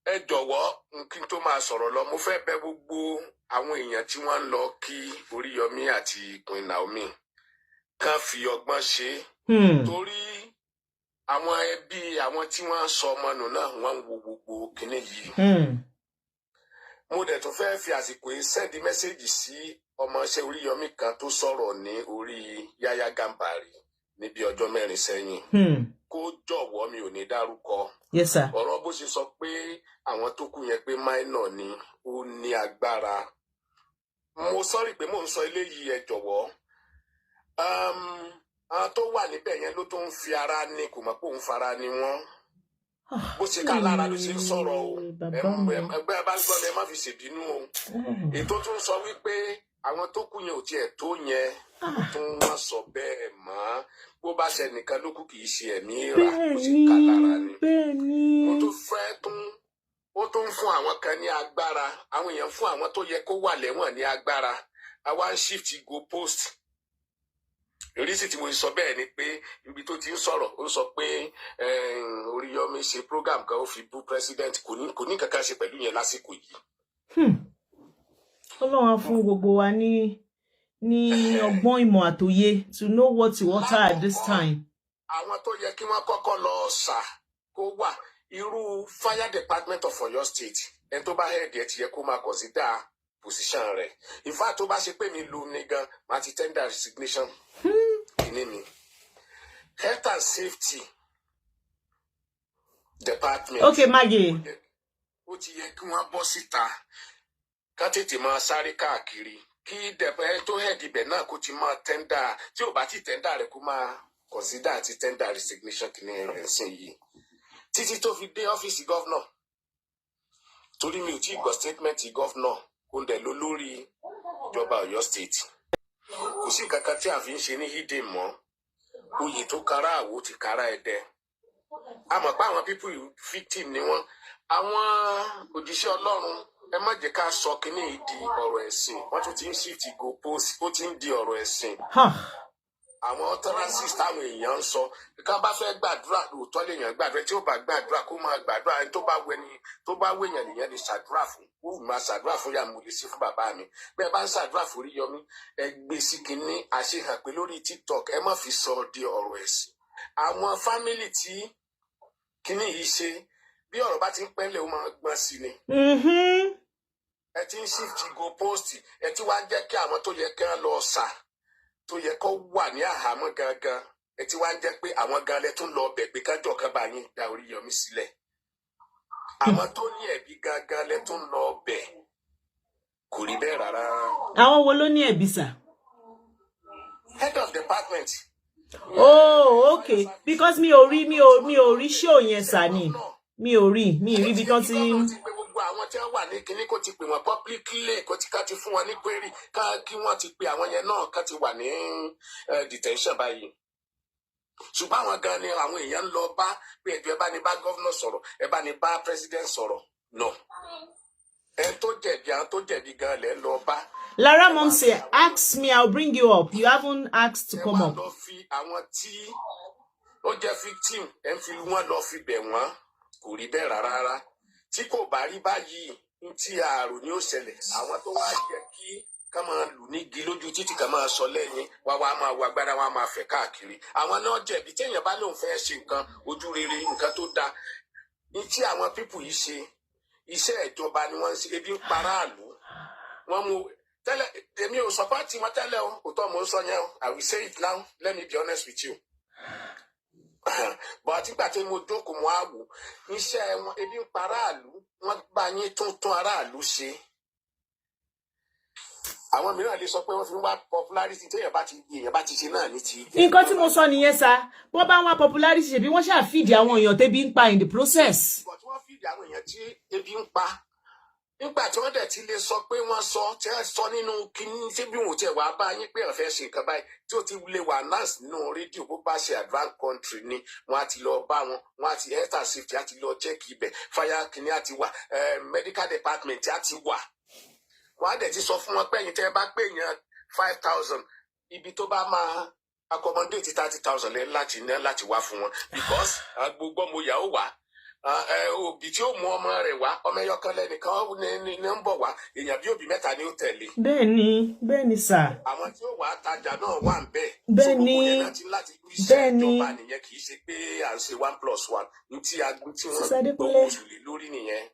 S3: Ẹ jọ̀wọ́ kí n tó máa sọ̀rọ̀ lọ, mo fẹ́ bẹ̀ gbogbo àwọn èèyàn tí wọ́n ń lọ kí Oriyomi àti Queen Naomi kàn fi ọgbọ́n ṣe. Torí àwọn ẹbí àwọn tí wọ́n sọ ọmọ nù náà wọ́n ń wo gbogbo kinní yìí. Mo dẹ̀ tún fẹ́ fi àsìkò yìí sẹ́ndí mẹ́sẹ́jì sí ọmọọṣẹ́ Oriyomi kan tó sọ̀rọ̀ ní orí Yaya Gambari níbi ọjọ́ 4 sẹ́yìn. Kó jọ̀wọ́, mi ò ní dárúkọ.
S2: Yes, sir.
S3: Ọ̀rọ̀ bó ṣe sọ pé àwọn tó kú yẹn pé minor ni ó ní agbára. Mo sọ́rí pé mò ń sọ eléyìí, ẹ jọ̀wọ́. Àwọn tó wà níbẹ̀ yẹn ló tó ń fi ara ní, kò mọ̀ pé òun fara ni wọ́n. Bó ṣe ká lára ló ṣe ń sọ̀rọ̀ o. Ẹgbẹ́ bá gbọ́ mi, ẹ má fi ṣèbínú o. Ètò tún sọ wípé àwọn tó kú yẹn ò tiẹ̀ tó yẹn. Tún wọ́n sọ bẹ́ẹ̀ mọ́. Bó bá ṣe nìkan ló kù kì í ṣe ẹ̀mí ìrà, bó ṣe ká lára ni. Mo tún fẹ́ ó tún fún àwọn kan ní agbára. Àwọn èèyàn fún àwọn tó yẹ kó wà lẹ́wọ̀n ní agbára. Àwa ń shift go post. Ìrísí tí mo sọ bẹ́ẹ̀ ni pé ibi tó ti ń sọ̀rọ̀ ó sọ pé Oriyomi ṣe program kan ó fi bú president, kò ní kankan ṣe pẹ̀lú yẹn lásìkò yìí.
S2: Ọlọ́run á fún gbogbo wa ní ọgbọ́n ìmọ̀ àtòye to know what to water at this time.
S3: Àwọn tó yẹ kí wọ́n kọ́kọ́ lọ ṣà kó wà irú fire department of Oyo State, ẹni tó bá head ẹ̀ ti yẹ kó máa consider position rẹ̀. In fact, tó bá ṣe pé mi lu ní gan, máa ti tender resignation. Ìní mi. Health and safety department.
S2: Okay, Maggie.
S3: Ó ti yẹ kí wọ́n bọ́ síta ká tètè máa sáré káàkiri. Kí dẹ̀pẹ́ tó head ibẹ̀ náà kó ti máa tender, tí ò bá ti tender rẹ̀ kó máa consider ti tender resignation kìíní rẹ̀ sìn yìí. Títí tó fi dé ọ́fíìsì gọ́vnọ̀. Torí mi ò tí ì gbọ́ statement gọ́vnọ̀ kó ń dẹ̀ ló lórí ìjọba Ọ̀yọ́ State. Kò sí nǹkan kan tí a fi ń ṣe ní hídè mọ́. Oyè tó kára àwo ti kára ẹ̀dẹ̀. A mọ̀ pé àwọn people victim ni wọ́n. Àwọn òjíṣẹ́ Ọlọ́run, ẹ má jẹ́ ká sọ kínní yìí di ọ̀rọ̀ ẹ̀sìn. Wọ́n tún ti ń shift go post, ó ti ń di ọ̀rọ̀ ẹ̀sìn. Àwọn utterances táwọn èèyàn ń sọ, ká bá fẹ́ gbàdúrà lóòótọ́ lèèyàn gbàdúrà, tí ó bá gbàdúrà kó máa gbàdúrà, ẹni tó bá wẹ̀yàn nìyẹn lè ṣàdúrà fún. Ó máa ṣàdúrà fún yàrá mo lè ṣe fún bàbá mi. Bẹ́ẹ̀ bá ń ṣàdúrà fún Oriyomi, ẹ gbé sí kínní àṣehàn pé lórí TikTok ẹ má fi sọ di ọ̀rọ̀ ẹ̀sìn. Àwọn fámìlì tí kínní yìí ṣe, bí ọ̀rọ̀ bá ti ń pẹ́lẹ̀ ó máa gbọ́n sí ni. Ẹ ti ń shift go post, ẹ ti wá jẹ́ kí àwọn tó yẹ kí wọ́n lọ ṣà, tó yẹ kó wà ní àhámọ́ gangan, ẹ ti wá jẹ́ pé àwọn gan lẹ tún lọ bẹ̀ pé kájọ kan bá yín dá Oriyomi sílẹ̀. Àwọn tó ní ẹ̀bí gangan lẹ tún lọ bẹ̀, kò rí bẹ́ẹ̀ rárá.
S2: Àwọn wo ló ní ẹ̀bí sà?
S3: Head of department.
S2: Oh, okay. Because mi ò rí show yẹn sà ni. Mi ò rí ibi tán ti.
S3: Àwọn tí wọ́n wà ní kíní kó ti pè wọ́n publicly, kó ti ká ti fún wọn ní query, kí wọ́n ti pè àwọn yẹn náà ká ti wà ní detention báyìí. Ṣùgbọ́n àwọn gan ni àwọn èèyàn ń lọ bá pé ẹ̀jọ̀ ẹ bá ní bá governor sọ̀rọ̀, ẹ bá ní bá president sọ̀rọ̀. No. Ẹ tó jẹ̀bi àwọn tó jẹ̀bi gan lẹ́ lọ bá.
S2: Lara mom say, ask me, I'll bring you up. You haven't asked to come up.
S3: Ẹ wá lọ fi àwọn tí ó jẹ́ victim, ẹ ń fi wọ́n lọ fi bẹ̀ wọ́n, kò rí bẹ́ẹ̀ rárá. Tí kò bá rí báyìí, tí ààrùn ni ó ṣẹlẹ̀, àwọn tó wá jẹ́ kí ká máa lù nígi lójú títí ká máa sọ lẹ́yìn, wá máa wá agbára, wá máa fẹ̀ káàkiri. Àwọn náà jẹ̀bi téèyàn bá lóun fẹ́ ṣe nǹkan ojú rere, nǹkan tó dáa. Ní tí àwọn pípù yìí ṣe, iṣẹ́ ìjọba ni wọ́n ń ṣe, ebi ń paráàlú. Wọ́n mú tẹ́lẹ̀, èmi ò support wọn tẹ́lẹ̀ o, òótọ́ mo ń sọ yẹn o. I will say it now, let me be honest with you. But àtìgbà tí mo jókòó mo á wò, iṣẹ́ wọn ebi ń paráàlú, wọ́n bá yín tún aráàlú ṣe. Àwọn mìíràn lè sọ pé wọ́n fi ń wá popularity tí èèyàn bá ti ṣe náà ní ti.
S2: Nǹkan tí mo sọ nìyẹn sá, wọ́n bá wá popularity ṣe bí wọ́n ṣáà fìdí àwọn èèyàn tẹ́bí ń pa in the process.
S3: But wọ́n fìdí àwọn èèyàn tí ebi ń pa. nígbà tí wọ́n dẹ̀ ti lè sọ pé wọ́n sọ tí wọ́n sọ nínú kíní tí bí wọ́n ti wà bá yín pé wọ́n fẹ́ ṣe nǹkan báyìí tí ó ti lè wà nurse nínú rédíò bó bá ṣe advanced country ni wọ́n á ti lọ bá wọn wọ́n á ti health and safety á ti lọ check ibẹ̀ fire kíní á ti wà medical department á ti wà wọ́n á dẹ̀ ti sọ fún wọn pé ẹ̀yin tẹ́ ẹ bá pè yàn 5,000 ibi tó bá máa accommodate 30,000 lẹ́yìn láti ní láti wá fún wọn because gbogbo ọmọ ìyàwó wà òbí tí ó mú ọmọ rẹ̀ wá ọmọ ẹyọkan lẹ́nìkan ní ń bọ̀ wá èèyàn bí òbí mẹ́ta ni ó tẹ̀lé.
S2: bẹ́ẹ̀ni sà.
S3: àwọn tí ó wà á tajà náà wà ń bẹ̀.
S2: bẹ́ẹ̀ni
S3: ìjọba nìyẹn kì í ṣe pé à ń ṣe 1+1 ní tí wọ́n gbowó oṣù lé lórí nìyẹn.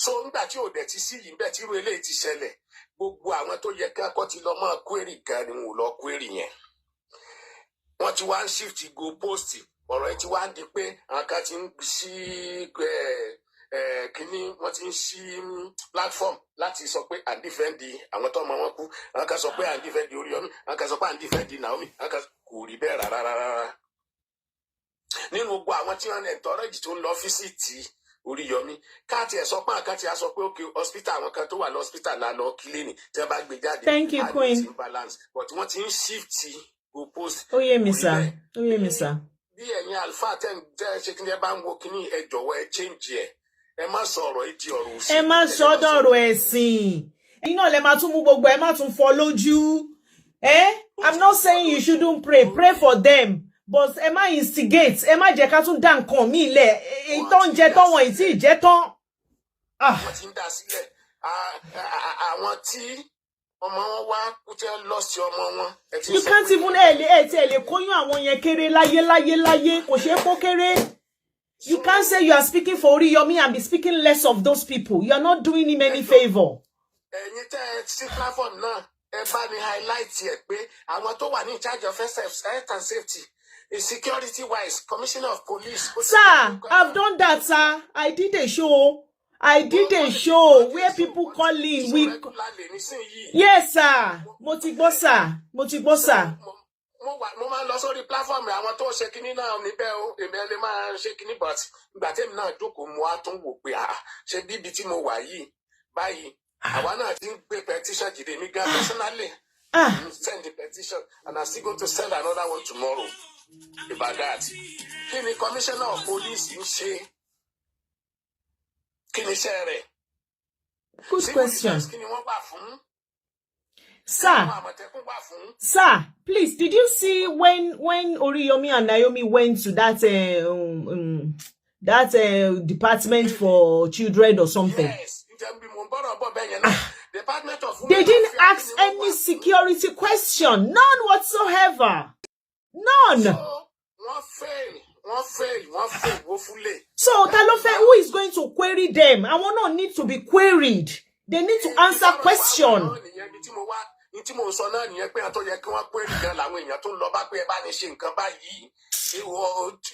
S3: so nígbà tí òde ti sí yìí bẹ́ẹ̀ tí irú eléyìí ti ṣẹlẹ̀ gbogbo àwọn tó yẹ kí akọ́ ti lọ máa query gan ni wọn ò lọ query yẹn. wọ́n ti wá ń shift go post ọ̀rọ̀ ẹ ti wá di pé àwọn kan ti ń ṣí kínní wọ́n ti ń ṣí platform láti sọ pé à ń defend àwọn tó ọmọ wọn kú àwọn kan sọ pé à ń defend Oriyomi àwọn kan sọ pé à ń defend Naomi àwọn kan kò rí bẹ́ẹ̀ rárá. nínú gbogbo àwọn tí wọ́n ń encourage tó ń lọ fíṣítì Oriyomi káàtì ẹ̀ sọ pé àkáǹtì á sọ pé òkè hospital àwọn kan tó wà lọ hospital náà lọ kílíìnì tí wọ́n bá gbé jáde àdìsí balance but wọ́n ti ń shift go post.
S2: ó yé mi sà.
S3: bí ẹ̀yin alfa tẹ́ ṣe kí ni ẹ bá ń wo kíní ẹ jọ̀wọ́ ẹ change ẹ má sọ ọ̀rọ̀ ìdí ọ̀rọ̀ òsì.
S2: ẹ má sọ dọ̀rọ̀ ẹ̀sìn ẹ̀yin náà lẹ máa tún mú gbogbo ẹ má tún fọ́ lójú. I'm not saying you shouldn't pray for them but ẹ má instigate ẹ má jẹ́ ká tún dá nǹkan míì lẹ̀ èyí tó ń jẹ tán wọn ì tí ì jẹ tán.
S3: wọ́n ti ń dá sílẹ̀ àwọn tí ọmọ wọn wá kú tẹ lọ sí ọmọ wọn.
S2: You can't even ẹ lè kóyún àwọn yẹn kéré láyé kò ṣeé kó kéré. You can't say you are speaking for Oriyomi and be speaking less of those people. You are not doing him any favor.
S3: ẹ̀yin tẹ́ ẹ sí platform náà ẹ bá mi highlight ẹ pé àwọn tó wà ní charge of health and safety security wise commissioner of police.
S2: Sir, I've done that, sir. I did a show where people call in. Yes, sir. Mo ti gbọ́, sir.
S3: Mo máa lọ sórí platform àwọn tó ṣe kinní náà níbẹ̀ o èmi ẹ lè máa ṣe kinní but ìgbà tẹ́mi náà jókòó mo á tún wò pé ṣe bíbi tí mo wà yìí báyìí àwa náà ti ń gbé petition jìde mi gan personally send the petition and I'm still going to send another one tomorrow about that. Kí ni commissioner of police ń ṣe? Kí ni iṣẹ́ rẹ̀?
S2: Good question.
S3: Kí ni wọ́n wà fún?
S2: Sir, please, did you see when Oriyomi and Naomi went to that department for children or something?
S3: Yes.
S2: They didn't ask any security question, none whatsoever. None. So, Talofe, who is going to query them? I will not need to be queried. They need to answer question.
S3: Ní tí mo sọ náà nìyẹn pé àtọ́ yẹ kí wọ́n pé nìkan làwọn èèyàn tó ń lọ bá pé ẹ bá ní ṣe nǹkan báyìí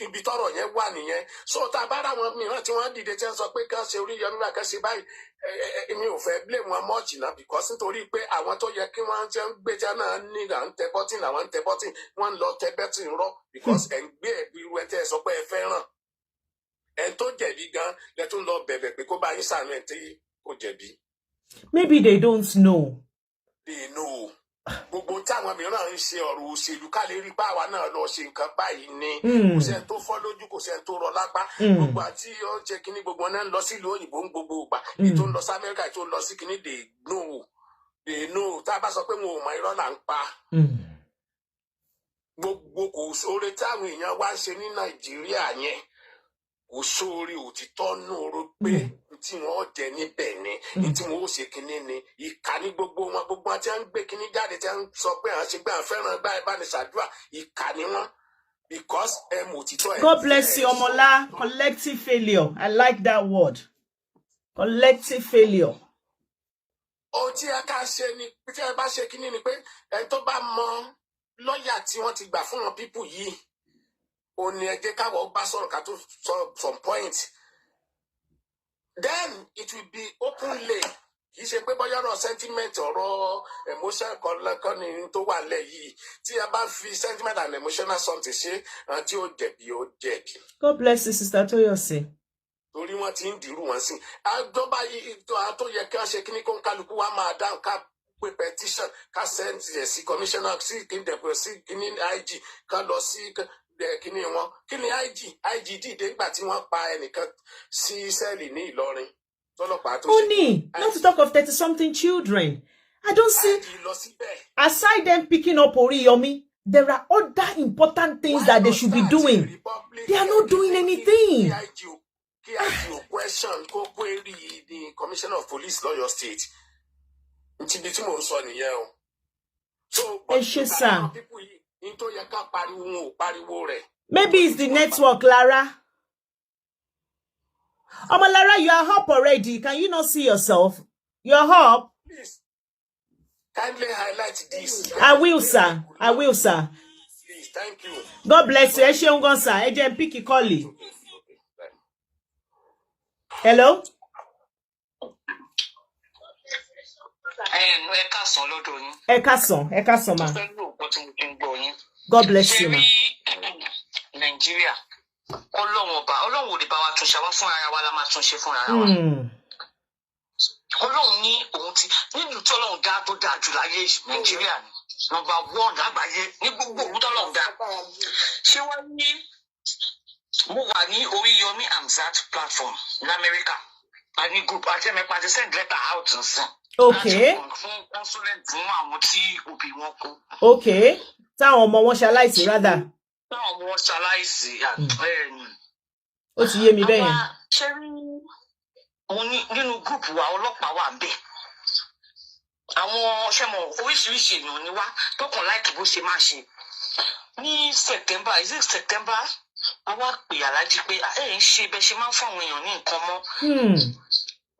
S3: ibi tọ́rọ̀ yẹn wà nìyẹn so tá a bá ráwọn mìíràn tí wọ́n dìde tí wọ́n sọ pé kán ṣe Oriyomi náà kán ṣe báyìí èmi ò fẹ́ blame wọn much náà because nítorí pé àwọn tó yẹ kí wọ́n ti ń gbéjà náà ní à ń tẹ bọ́tìn àwọn ń tẹ bọ́tìn wọ́n ń lọ tẹ bẹ́tìn rọ because ẹ̀ ń gbé ẹ̀bí irú ẹ tẹ́ ẹ sọ pé ẹ fẹ́ràn ẹ̀ tó jẹ̀bi gan lẹ́tún lọ bẹ̀bẹ̀ pé kó bá yín sànú ẹ̀ tí kò jẹ̀bi.
S2: Maybe they don't know.
S3: They know. Gbogbo táwọn mìíràn ń ṣe ọ̀rọ̀ òṣèlú ká lè rí bá àwa náà lọ ṣe nǹkan báyìí ni kò sẹ́ni tó fọ́ lójú kò sẹ́ni tó rọ lápá gbogbo àti ọ̀jẹ̀ kínní gbogbo náà ń lọ sílùú òyìnbó ń gbogbo ìgbà ètò ń lọ sí Amẹ́ríkà ètò ń lọ sí kínní they know tá a bá sọ pé wọn ò mọ irọ́ là ń pa gbogbo kò sóore táwọn èèyàn wá ń ṣe ní Nàìjíríà yẹn kò sóore òtítọ́ nù ró pé tí wọ́n jẹ níbẹ̀ ni tí wọ́n ó ṣe kinní ni ìkà ní gbogbo wọn tí wọ́n ń gbé kinní jáde tí wọ́n ń sọ pé àwọn ṣe gbé àwọn fẹ́ràn gbá ìbánisàdúrà ìkà ni wọ́n because òtítọ́ ẹ̀.
S2: God bless you, Omola. Collective failure. I like that word. Collective failure.
S3: Ohun tí ẹ ká ṣe ni tí ẹ bá ṣe kinní ni pé ẹ tó bá mọ lọ́ọ̀yà tí wọ́n ti gbà fún wọn pípù yìí ó ní ẹ jẹ́ káwọ́ bá sọ̀rọ̀ ká tó sọ some point. Then it will be openly. Kì í ṣe pé bóyá ọ̀rọ̀ sentiment ọ̀rọ̀ emotion kan ní tó wà lẹ̀ yìí tí a bá fi sentiment and emotional something ṣe tí ó jẹ̀bi ó jẹ̀bi.
S2: God bless you, Sister Toyosi.
S3: torí wọ́n ti ń dìrú wọn sí àjọba tó yẹ kí wọ́n ṣe kíní kó ń kálukú wa máa dáhùn ká pé petition ká send ẹ̀ sí commissioner sí kíndẹ̀pẹ̀ sí kíní IG ká lọ sí kíní wọn kíní IG dìde nígbà tí wọ́n pa ẹnìkan sí sẹ́ẹ̀lì ní Ìlọrin tọ́lọ́pàá tó ṣe.
S2: Oni, not to talk of 30-something children. I don't see, aside them picking up Oriyomi, there are other important things that they should be doing. They are not doing anything.
S3: Question, the Commissioner of Police, Lawyer State. So,
S2: maybe it's the network, Lara. Lara, you are up already. Can you not see yourself? You're up.
S3: Please, kindly highlight this.
S2: I will, sir. I will, sir.
S3: Please, thank you.
S2: God bless you. Esheungon, sir. Ejem Piki Koli. Hello? Ekason, ma. God bless you, ma.
S1: Nigeria. Ọlọ́run ò lè bá wa túnṣe wá fún ara wa la máa túnṣe fún ara wa. Ọlọ́run ní òun ti nínú tí Ọlọ́run dá tó dáa jù láyé Nàìjíríà ni number 1 lágbàáyé ní gbogbo òun tí Ọlọ́run dá. Ṣé wọ́n ní mo wà ní Oriyomi Hamzat platform ní Amẹ́ríkà àní group àti ẹ̀mẹ́pà àti send letter out nsìn.
S2: Okay.
S1: Fún consulate fún àwọn tí òbí wọn kú.
S2: Okay. Táwọn ọmọ wọn ṣaláìsí rather.
S1: Táwọn ọmọ wọn ṣaláìsí
S2: ó ti yé mi bẹ́ẹ̀ yẹn.
S1: Ṣé rí mo ní nínú gúùpù wa ọlọ́pàá wà ń bẹ̀. Àwọn ṣẹ́mọ̀ oríṣiríṣi èèyàn ni wá tọkàn láìkí bó ṣe máa ṣe. Ní September, is it September? A wá pè Aláàjì pé ń ṣe bẹ́ẹ̀ ṣe máa ń fún àwọn èèyàn ní nǹkan mọ́.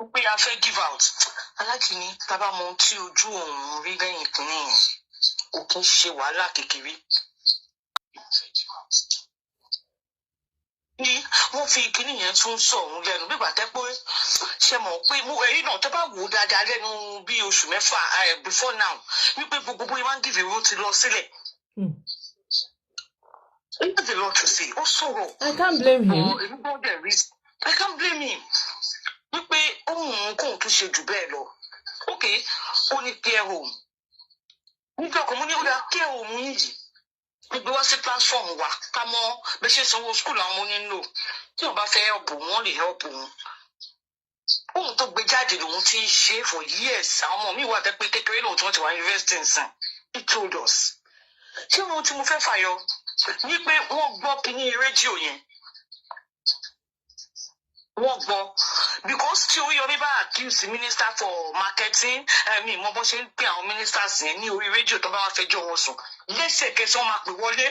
S1: Ó pé a fẹ́ give out. Aláàjì ní tábà mọ ohun tí ojú òun rí lẹ́yìn ìpínlẹ̀ yẹn. Ó kì í ṣe wàhálà kékeré. Ní wọ́n fi kíní yẹn tún sọ òun lẹ́nu bí gbàtẹ́ pé ṣe mọ̀ pé èyí náà tó bá wò ó dáadáa lẹ́nu bí oṣù mẹ́fà before now wípé gbogbo ìwà ń give away ti lọ sílẹ̀. He has a lot to say. Ó sọ̀rọ̀.
S2: I can't blame him.
S1: I can't blame him. Wípé òun kò tún ṣe jù bẹ́ẹ̀ lọ. Okay, ó ní care home. Nígbà kan mo ní ó dá care home yìí. Gbogbo wá sí platform wa ká mọ bẹ ṣe sanwó school àwọn onílò tí wọn bá fẹ́ help wọn lè help wọn. Ohun tó gbé jáde lòun ti ń ṣe for years. Àwọn ọmọ mi wà tẹ́ pé kékeré lòun tí wọ́n ti wá university nsìn. He told us. Ṣé ohun tí mo fẹ́ fàyọ ní pé wọ́n gbọ́ kíní rédíò yẹn? Wọ́n gbọ́ because tí Oriyomi bá accuse minister for marketing mi mo bọ́ ṣe ń pè àwọn ministers yẹn ní orí rédíò tó bá wá fẹjọ́ wọn sùn lẹ́sẹ̀kẹsẹ̀ wọ́n máa pè wọlé.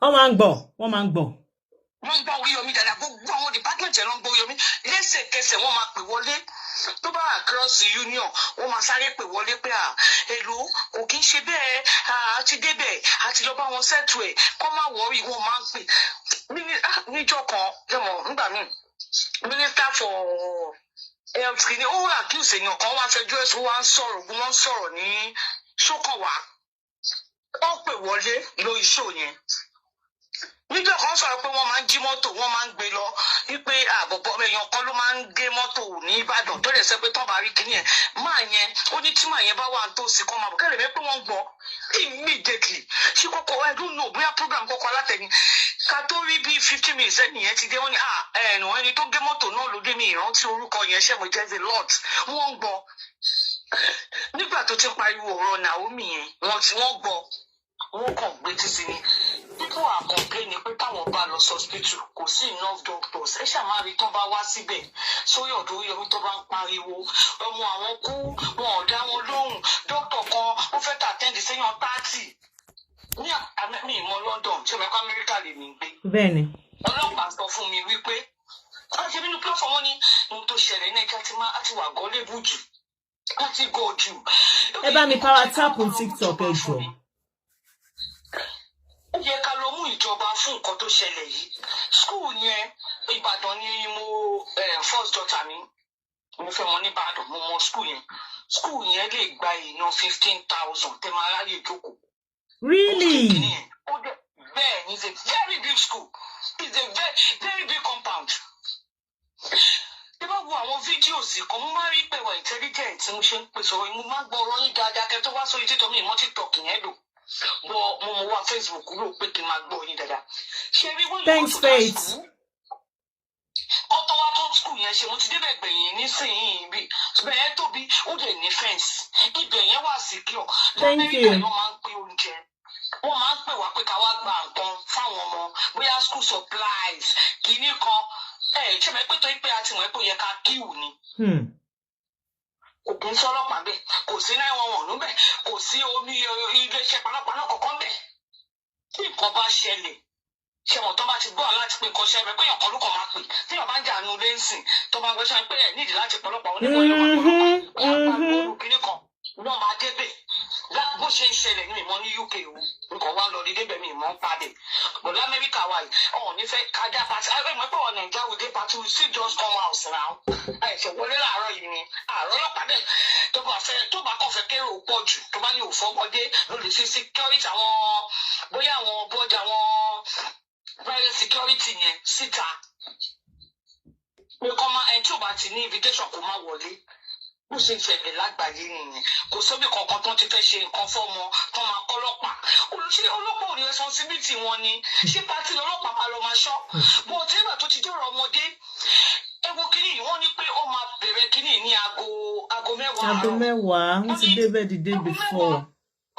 S2: Wọ́n máa ń gbọ́. Wọ́n ń
S1: gbọ́ Oriyomi dáadáa gbogbo àwọn department ẹ̀ ló ń gbọ́ Oriyomi lẹ́sẹ̀kẹsẹ̀ wọ́n máa pè wọlé tó bá across the union wọ́n máa sáré pè wọlé pé èlò kò kí ń ṣe bẹ́ẹ̀ àti débẹ̀ àti lọ bá wọn settle ẹ̀ kọ́ máa wọrí wọ́n máa ń pè níjọ́ kan jẹ́mọ̀ nígbà míì minister for health kìíní ó accuse èèyàn kan wá fẹjọ́ ẹ̀sùn wá ń sọ̀rọ̀ bí wọ́n ń sọ̀rọ̀ ní ṣókànwá wọ́n pè wọlé lórí show yẹn. Nígbà kan sọ̀rọ̀ pé wọ́n máa ń jí mọ́tò wọ́n máa ń gbé lọ wípé àbọ̀bọ̀ èèyàn kan ló máa ń gé mọ́tò ní Ìbàdàn tó lè sọ pé tán bá rí kíní ẹ̀ máa yẹn ó ní tí màá yẹn bá wà tó sì kọ́ máa bọ̀ kẹ́lẹ́ bẹ́ẹ̀ pé wọ́n gbọ́ immediately ṣé kókó I don't know bóyá program kọ́kọ́ alátẹ̀ni ká tó rí bí 15 minutes ẹnìyẹn ti dé wọ́n ní ẹni tó gé mọ́tò náà ló dé mi ìrántí orúkọ yẹn ṣẹ́mo jẹ́ the lot wọ́n gbọ́ nígbà tó ti pariwo ọ̀rọ̀ Naomi yẹn wọ́n gbọ́ wọ́n kàn gbé títí ni people are complaining pé táwọn bá lọ hospital kò sí enough doctors ẹ ṣàmárí tó bá wá síbẹ̀ sórí ọ̀dọ̀ Oriyomi tó bá ń pariwo ọmọ àwọn kú wọn ò dá wọn lóhùn dókítà kan ó fẹ́ tàtẹ́ǹdì séyàn 30 ní ìmọ̀ London tí ọmọ ẹ̀kọ́ Amẹ́ríkà lè mí gbé.
S2: Bẹ́ẹ̀ni.
S1: Ọlọ́pàá sọ fún mi wípé ṣe nínú platform wọn ní ohun tó ṣẹlẹ̀ náà kí á ti wà gọ́lébù jù láti gò jù.
S2: Ẹ bá mi power tap on TikTok ẹ jọ.
S1: Ó yẹ ká lọ mú ìjọba fún nǹkan tó ṣẹlẹ̀ yìí. School yẹn Ìbàdàn ni mo first daughter mi mo fẹ́ mọ ní Ìbàdàn mo mọ school yẹn. School yẹn lè gba èèyàn 15,000 tẹ́ máa ráyè jókòó.
S2: Really?
S1: Bẹ́ẹ̀ ni it's a very big school. It's a very, very big compound. Bí bá wo àwọn fídíòsì kan, mo máa rí pé wà intelligent tí mo ṣe ń pè sọ̀rọ̀ yìí, mo máa gbọ́ ọ̀rọ̀ yín dáadáa kẹ́ tó wá sórí títọ́ mi ìmọ̀ TikTok yẹn lò. Bọ̀ mo wá Facebook lò pé kí n máa gbọ́ yín dáadáa. Ṣé rí wọ́n yóò tó dá school? Ọ̀tọ̀ wa tó school yẹn ṣe mo ti débẹ̀ gbẹ̀yìn nísìnyí bí bẹ́ẹ̀ tóbi ó dẹ̀ ní fence. Ibẹ̀ yẹn wà secure. Lamẹ́ríkà yẹn máa ń pín oúnjẹ. Wọ́n máa ń pè wá pé ká wá gba nǹkan fáwọn ọmọ bóyá school supplies kìíní kan. Ṣé mo pé tó ń pé àti wọ́n pé ó yẹ ká kíwù ni? Kò kí ń sọ́lọ́pàá bẹ́ẹ̀, kò sí 911 níbẹ̀, kò sí omi iléeṣẹ́ panápaná kankan bẹ́ẹ̀. Tí nǹkan bá ṣẹlẹ̀, ṣé wọn tó bá ti gbọ́ láti pé nǹkan ṣẹlẹ̀ pé ọ̀kan ló kàn máa pè tí wọ́n bá ń jà nù lẹ́sìn tó bá ń gbé pé ẹ̀ nídìí láti pọ̀lọpọ̀ onímọ̀ ìlú ọ̀pọ̀lọpọ̀ kìíní kan wọ́n máa débẹ̀. Bó ṣe ń ṣẹlẹ̀ ní ìmọ̀ ní UK o, nǹkan wá lọ débẹ̀ mi ìmọ̀ ń padè. But Lamẹ́ríkà wa yìí, ọ̀hún nífẹ̀ẹ́ kájà pàtì. Ìmọ̀ pé wọn Nàìjíríà wìdí pàtì we still just come house now. Ṣe wọlé láàárọ̀ yìí ni àárọ̀ ọlọ́pàá bẹ̀ tó bá kàn fẹ́ kéré ò pọ̀ jù tó bá ní òfọ́mọdé ló lè fi security àwọn bóyá àwọn bọ́jà àwọn private security yẹn síta. Pé kọ́ máa ẹni tí ò bá ti ní invitation kó má wọlé. Bó ṣe ń ṣẹlẹ̀ lágbàáyé nìyẹn. Kò sóbì kankan tó ti fẹ́ ṣe nǹkan fọ́mọ tó máa kọ́ ọlọ́pàá. Olùṣe ọlọ́pàá ò ní responsibility wọn ni. Ṣé pátí ọlọ́pàá máa lọ máa ṣọ́? Bó o tẹ́gbà tó ti dọ̀rọ̀ ọmọdé. Ewo kínní yìí wọ́n ní pé ó máa bẹ̀rẹ̀ kínní ní aago mẹ́wàá.
S2: Aago mẹ́wàá, wọ́n ti débẹ̀ the day before.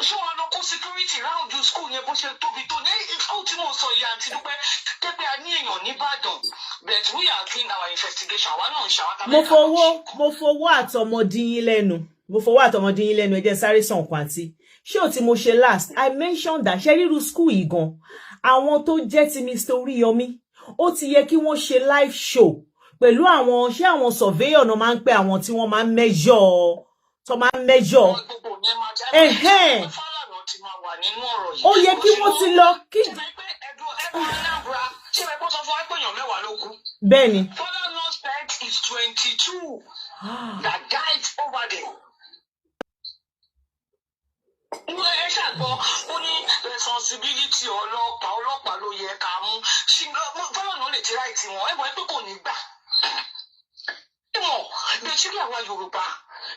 S1: Ṣé wọn lọ kó security round the school yẹn bó ṣe tóbi tó ní ó tí mo sọ ìyá àti dúpẹ́ tẹ́pẹ́ a ní èèyàn nìbàdàn but we are doing our investigation àwa náà ń ṣàwátà.
S2: Mo fowó àtọmọdín lẹ́nu ẹ jẹ́ sáré sàn kan àti ṣé o tí mo ṣe last I mentioned that ṣe ríru school yìí gan àwọn tó jẹ́ ti Mr. Oriyomi ó ti yẹ kí wọ́n ṣe live show pẹ̀lú àwọn ṣé àwọn surveyor náà máa ń pè àwọn tí wọ́n máa ń measure tó máa ń measure ó yẹ kí wọ́n ti lọ kí. Bẹ́ẹ̀ni.
S1: Fala's pet is 22 that died over there. Ẹ ṣàgbọ́ ó ní responsibility ọlọ́pàá ló yẹ ká mú Falana lè ti ráìtì wọn ẹ mọ̀ pé kò ní gbà. Basically àwa Yorùbá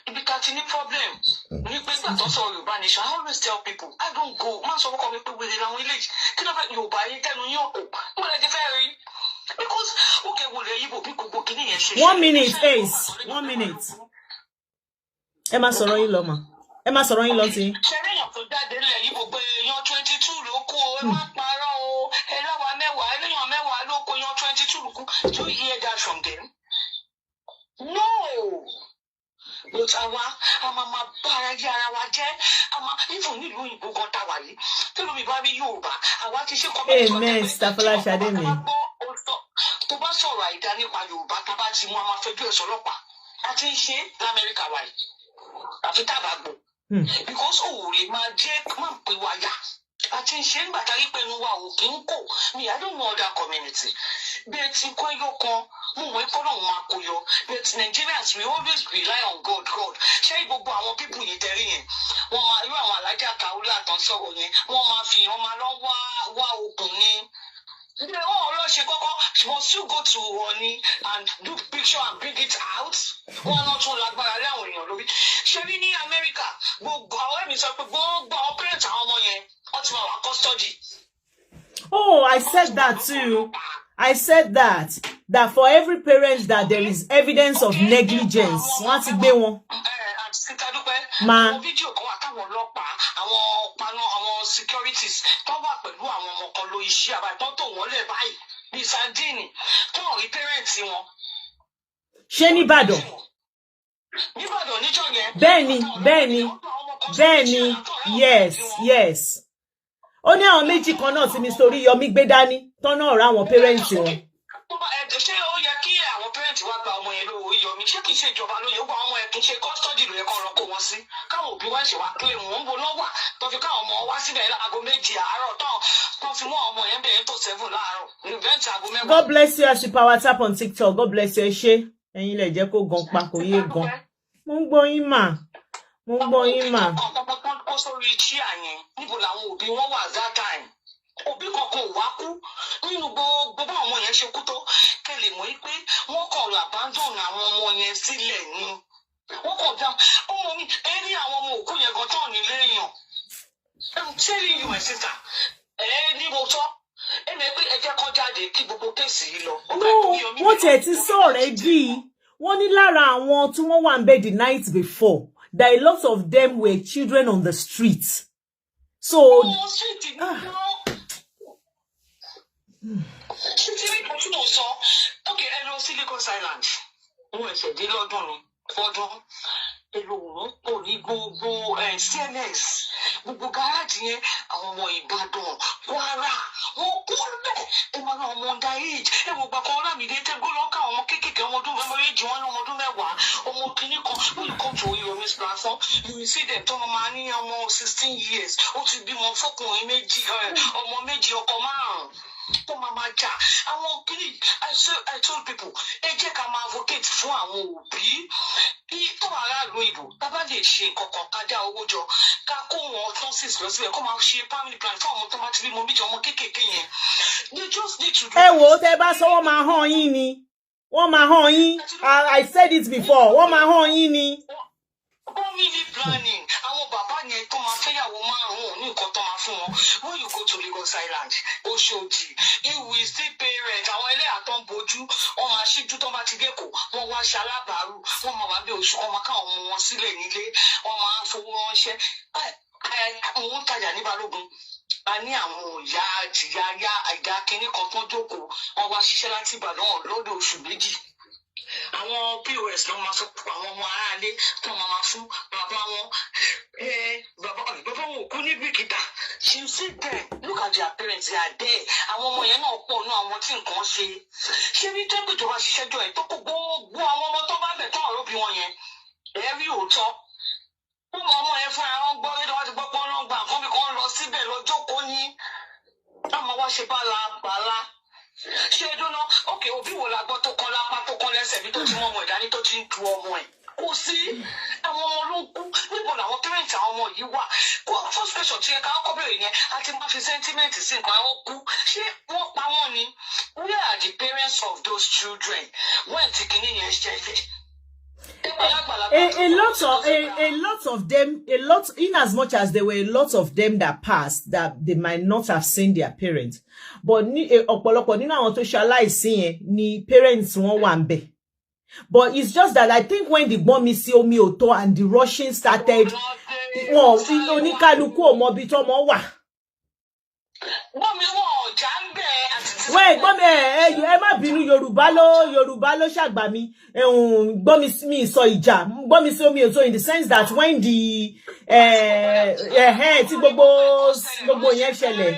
S1: ibi ká ti ní problem ní pé gbà tó sọ Yorùbá nation I always tell people I don't go má sọ fọkàn mi pé wèrè làwọn ilé kí ló fẹ́ Yorùbá yìí tẹnu yín òkò mo lè ti fẹ́ rí because okay wòlé yìí bí gbogbo kìíní yẹn ṣe.
S2: 1 minute Ace 1 minute ẹ má sọ̀rọ̀ yín lọ mà ẹ má sọ̀rọ̀ yín lọ sí.
S1: ṣẹ́rí èèyàn tó jáde nílẹ̀ yìí gbogbo èèyàn 22 ló kú o ẹ má parọ́ o ẹlẹ́wàá mẹ́wàá ẹlẹ́yàn mẹ́wàá ló kú èèyàn 22 ló kú do you hear that from them? No. But àwa a máa bára yé ara wa jẹ́ even nílùú òyìnbó gan tá wà yìí tí lómi bá rí Yorùbá àwa ti ṣe kọ́mẹ́ntì
S2: amen stafọláṣadé mi.
S1: tó bá sọ̀rọ̀ àìdá nípa Yorùbá tá bá ti mú a máa fẹjọ́ ẹ̀sọ́ ọlọ́pàá a ti ń ṣe l'Amẹ́ríkà wa yìí àfi tábà gbò because òòrè máa jẹ́ máa pè wá yá a ti ń ṣe nígbà tá a rí pẹ̀lú wa ò kí ń kò ní I don't know other community bẹ́ẹ̀ tí kọ́ ẹyọ kan mo mọ̀ ẹ́ kọ́nà máa kó yọ but Nigerians we always rely on God ṣé gbogbo àwọn people yìí tẹ̀rí yẹn wọ́n máa irú àwọn alájà Kaola àtàn sọ̀rọ̀ yẹn wọ́n máa fi wọ́n máa lọ wá okùn ní. Ilé wọn lọ ṣe kọ́kọ́ must you go to Oni and do picture and bring it out wọn náà tún lágbára lé àwọn èèyàn lórí ṣé ní ní Amẹ́ríkà gbogbo àwọn ẹ̀mí sọ pé gbogbo àwọn parents àwọn ọmọ yẹn wọ́n ti máa wà custody.
S2: Oh, I said that too. I said that for every parent that there is evidence of negligence, wọ́n ti gbé wọn. Ma.
S1: Fídíò kan wà táwọn ọlọ́pàá, àwọn securities tó wà pẹ̀lú àwọn ọmọ kan ló iṣẹ́ àbáyé tó wọ́n lẹ̀ báyìí ní sardine tó rí parents wọn.
S2: Ṣé nìbàdàn?
S1: Nìbàdàn níjọ́ yẹn.
S2: Bẹ́ẹ̀ni, yes. Ó ní àwọn méjì kan náà tí Mr. Oriyomi gbé dání tọ́nà ọ̀rọ̀ àwọn parents wọn.
S1: Ṣé ó yẹ kí àwọn parents wá gba ọmọ yẹn lówó Oriyomi ṣé kìí ṣe ìjọba ló yẹ ó gba ọmọ yẹn kìí ṣe custody ló yẹ kó rọ kó wọn sí káwọn òbí wá ṣe wá claim wọn ń bo lọ́wọ́ tó fi káwọn ọmọ wá síbẹ̀ láago 2 àárọ̀ tó fi mọ́ ọmọ yẹn bẹ̀rẹ̀ tó 7 láàárọ̀ event aago 9.
S2: God bless you as you power tap on TikTok. God bless you ẹ ṣé ẹ̀yin lẹ jẹ́ kó gan pa kò yé gan. Mo ń gbọ́ yín mà. Mo ń gbọ́ yín mà.
S1: Ó sórí chair yẹn níbo làwọn òbí wọn wà that time òbí kankan wá kú nínú gbogbo àwọn yẹn ṣe kú tó kẹ́ lè mọ̀ pé wọ́n kàn lọ abandon àwọn ọmọ yẹn sílẹ̀ ni wọ́n kàn dá ọmọ mi ẹni àwọn ọmọ òkú yẹn gan tán nílé èèyàn I'm telling you my sister ní mo sọ ẹnì pé ẹ jẹ́ kó jáde kí gbogbo kéèsì yìí lọ.
S2: wọ́n tiẹ̀ ti sọ already wọ́n ní lára àwọn tí wọ́n wà ń bẹ̀ the night before that a lot of them were children on the street. So
S1: okay, ẹ lọ sí Lagos Island wọn ẹsẹ dé lọ́dún ni fọdún èlò òun pọ̀ ní gbogbo CNS gbogbo gáràjì yẹn àwọn ọmọ Ìbàdàn Kwara wọn kú bẹ́ẹ̀ ẹ máa náà ọmọ ọdá age ẹ wọ gbàgbọ́ Ọlámídé tẹgbọn lọkà ọmọ kéékèèké ọmọ ọdún mẹ́wàá èjì wọn ọmọ ọdún mẹ́wàá ọmọ kìíní kan when you come to Oriyomi's platform you will see them tọmọ máa ní ọmọ 16 years ó ti bímọ fọkùnrin méjì ọmọ méjì ọkọ márùn tó máa máa jà àwọn kìíní I told people ẹ jẹ́ ká máa advocate fún àwọn òbí kí tó aráàlú ìbò tábà lè ṣe nǹkan kan ká dá owó jọ ká kó wọn nurses lọ síbẹ̀ kó máa ṣe family plan fún àwọn tó máa ti bímọ méjì ọmọ kéékèèké yẹn they just need to do.
S2: ẹ wò ó tẹ bá sọ wọ́n máa hàn yín ni wọ́n máa hàn yín I said it before wọ́n máa hàn yín ni.
S1: Family planning àwọn bàbá yẹn tó máa fẹ́yàwó márùn-ún ní nǹkan tó máa fún wọn when you go to Lagos Island Oṣòdì you will see parents àwọn ẹlẹ́yà tó ń bojú wọn máa ṣíjú tó bá ti dẹ́kọ̀ wọn wá ṣe alábàárù wọn máa wá bí oṣù wọn máa káwọn ọmọ wọn sílẹ̀ nílé wọn máa fowó ránṣẹ́ àwọn ń tajà ní Balógun a ní àwọn ìyá àjìyá àìdá kínní kan tó jókòó wọn wá ṣiṣẹ́ láti Ìbàdàn lọ́dọ̀ oṣù méjì àwọn POS ló máa sọ àwọn ọmọ aráalé tó máa fún bàbá wọn bàbá wọn ò kú ní bìkítà she see them look at their parents they are there àwọn ọmọ yẹn náà pọ̀ ní àwọn tí nǹkan ṣe ṣé ní tẹ́gbẹ̀ tó bá ṣiṣẹ́ jọ ẹ̀ tó kó gbogbo àwọn ọmọ tó bá bẹ̀ tán ọ̀rọ̀ bí wọn yẹn rí òótọ́ gbogbo ọmọ yẹn fúnra wọn gbọ́ lédè wá ti gbọ́ pé wọ́n gbà nǹkan bí kan lọ síbẹ̀ lọ́jọ́ kó ní táwọn wá ṣe bálá ṣé dúná òkè òbí wo la gbọ́ tó kán lápá tó kán lẹ́sẹ̀ bí tó ti mọ ọmọ ìdání tó ti ń tu ọmọ ẹ̀ kò sí àwọn ọmọ ló ń kú níbo làwọn pẹ́rẹ́ǹtì àwọn ọmọ yìí wà kó first question tí ẹ ká kọ́ bẹ̀rẹ̀ yẹn a ti máa fi sentiment sí nǹkan àwọn kú ṣé wọ́n pa wọ́n ni where are the parents of those children when ti kìíní yẹn ṣẹlẹ̀.
S2: A lot of them, in as much as there were a lot of them that passed that they might not have seen their parents, but ọ̀pọ̀lọpọ̀ nínú àwọn tó ṣaláìsí yẹn ni parents wọn wà ńbẹ̀. But it's just that I think when the gbọ́nmi sí omi òtó and the rushing started, wọn oníkálukú ò mọ bí tọ́mọ wà. Gbọ́nmi ẹ má bínú Yorùbá ló ṣàgbà mi gbọ́nmi mi sọ ìjà gbọ́nmi sí omi òtó in the sense that when the tí gbogbo yẹn ṣẹlẹ̀.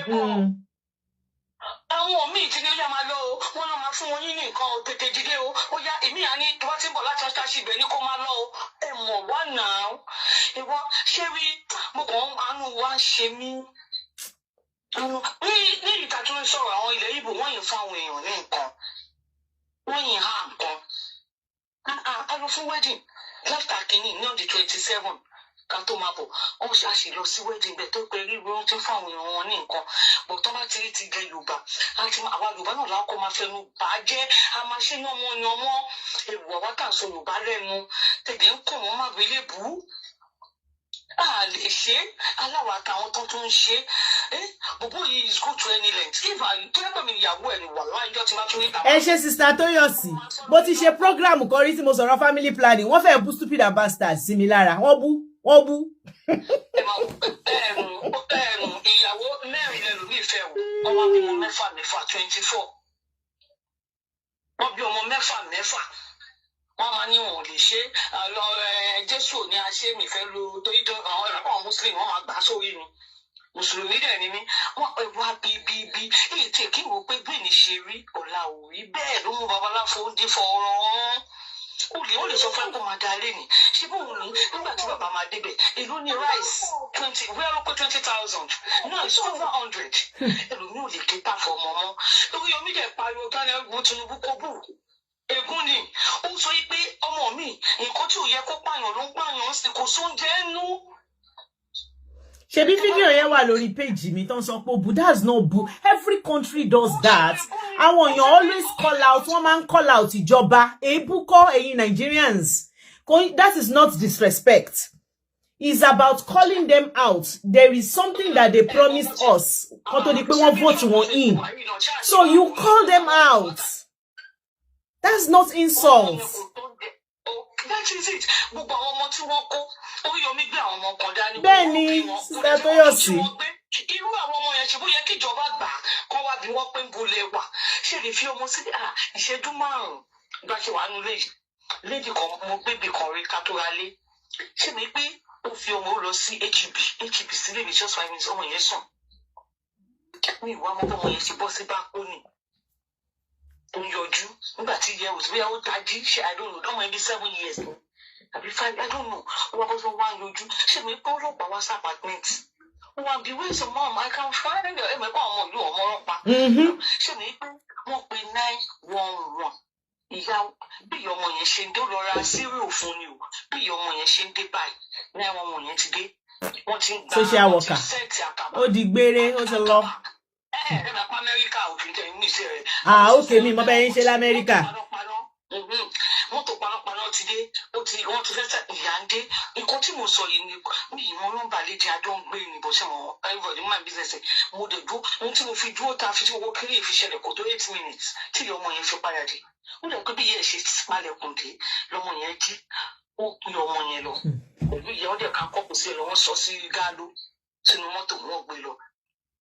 S1: Àwọn míì ti ní ó yá máa lọ o wọn náà máa fún wọn yín ní nǹkan o tètè dìde o ó yá èmi àní tó bá ti ń bọ̀ láti ọ̀ṣà ṣìbẹ̀ ní kó máa lọ o ẹ mọ̀ wá náà ìwọ ṣé rí mo kàn ń àánú wa ṣe mí. ní ìta tó ń sọ̀rọ̀ àwọn ilẹ̀ Ìgbò wọ́n yìí fún àwọn èèyàn ní nǹkan wọ́n yìí há nǹkan a lọ fún wedding láfta kínní ní on the 27 kan tó máa bọ̀ wọ́n ṣe àṣì lọ sí wedding bẹ́ẹ̀ tó pé rí wọ́n ti fún àwọn èèyàn wọn ní nǹkan bọ̀ tó bá ti rí ti gẹ Yorùbá láti àwa Yorùbá náà lákọ́ máa fẹnu bà á jẹ́ a máa ṣe yánmọ́ èrò àwa kà ń sọ Yorùbá lẹ́nu tẹ̀lé ń kọ̀ wọ́n má gbélé bù ú a lè ṣe aláwa àtàwọn tó tún ń ṣe bùbú yìí is good to any length if I tó yẹ pé mi ìyàwó ẹ̀ ni wà láìjọ́ tí máa tún ní ìta.
S2: ẹ ṣe sista Tóyọ̀sí bó ti ṣe program kan rí tí mo sọ̀rọ̀ family planning wọ́n fẹ́ẹ́ bú stupid and bastard sí mi lára wọ́n bú.
S1: ìyàwó mẹ́rin lẹ́nu ní ìfẹ́ o ọmọ bímọ mẹ́fà 24 wọ́n bí ọmọ mẹ́fà wọ́n máa ní wọn ò lè ṣe lọ Jésù ní aṣẹ mi fẹ́ lo torí tó àwọn ìràpọ̀ muslim wọ́n máa gbà sórí mi mùsùlùmí dẹ̀ ni mí wọ́n wá bí ètò kí wò pé bí ní ṣe rí ọ̀la ò rí bẹ́ẹ̀ ló mú babaláfo ń dín fọ́ọ̀rọ̀ ó lè sọ fún kó máa da ilé ni ṣé bóun ní nígbà tí bàbá máa débẹ̀ èló ní rice 20 wíwá ló pé 20,000 náà it's over 100 èlòmí ò lè ké tà fọ ọmọ mọ́ Oriyomi dẹ̀ pariwo gánà ẹgbẹ́ Tinubu kó bù ègún ni ó sọ pé ọmọ mi nǹkan tí ò yẹ kó pààyàn ló ń pààyàn sí kò sóúnjẹ nú.
S2: Ṣebí video yẹn wà lórí page mi ton sọ pé that's not boo. Every country does that. Àwọn èèyàn always call out, one man call out ìjọba. Èébú kọ́ ẹ̀yin Nigerians. That is not disrespect. It's about calling them out. There is something that they promised us. Kó tó di pé wọ́n vote wọn in. So you call them out. That's not insult.
S1: That is it. Gbogbo àwọn ọmọ tí wọ́n kó Oriyomi gbé àwọn ọmọ kan dání.
S2: Bẹ́ẹ̀ni, Sister Toyosi.
S1: Irú àwọn ọmọ yẹn ṣe bó yẹ kí ìjọba gbà kó wá bí wọ́n pé ń bolẹ̀ wà. Ṣé lè fi ọmọ sí ìṣẹ́jú márùn-ún bá ṣe wà nílé yìí. Lédi kan mo gbébì kan rí ká tó ra lé. Ṣé mi pé ó fi ọmọ lọ sí HB sílé mi just 5 minutes ọmọ yẹn sùn. Mi ìwà ọmọ yẹn ṣe bọ́ sí bákónì. Ó yọjú nígbà tí ìyẹn wò sí bóyá ó tají ṣe I don't know ọmọ ẹbí 7 years ni àbí 5 I don't know ó wá bọ́ sọ wá yọjú ṣé mi pé ọlọ́pàá wá sí apartment ó wá bí where's your mom I can find her ẹ̀ mẹ́kọ́ ọmọ ìlú ọmọ ọlọ́pàá ṣé mi pé wọ́n pe 911 ìyá bí ìyá ọmọ yẹn ṣe ń dé ó lọ ra cereal fún ni o bí ìyá ọmọ yẹn ṣe ń dé báyìí 911 yẹn ti dé wọ́n ti ń gba
S2: social worker ó di gbére ó ti lọ. Okay, mi mo bẹ yín ṣe l'Amẹ́ríkà.
S1: Mọ́tò panápaná ti dé, wọ́n ti fẹ́ ìyá ń dé. Nǹkan tí mo sọ yìí ni mi ìmọ̀ nọ́mbà lédi adó ń gbé ní bó ṣe mọ̀ everybody my business. Mo dẹ̀ dúró, ohun tí mo fi dúró ta fi tí owó kéré ìfiṣẹ̀lẹ̀ kò tó 8 minutes tí ọmọ yẹn fi padà dé. Ó dẹ̀ pé bí ìyá ẹ̀ ṣe palẹ̀kùn dé lọ́mọ yẹn jí, ó pín ọmọ yẹn lọ. Pẹ̀lú ìyá ọdẹ kan kọ́kù sí ẹ lọ, wọ́n sọ sí gáàlú sínú mọ́tò wọn gbé lọ.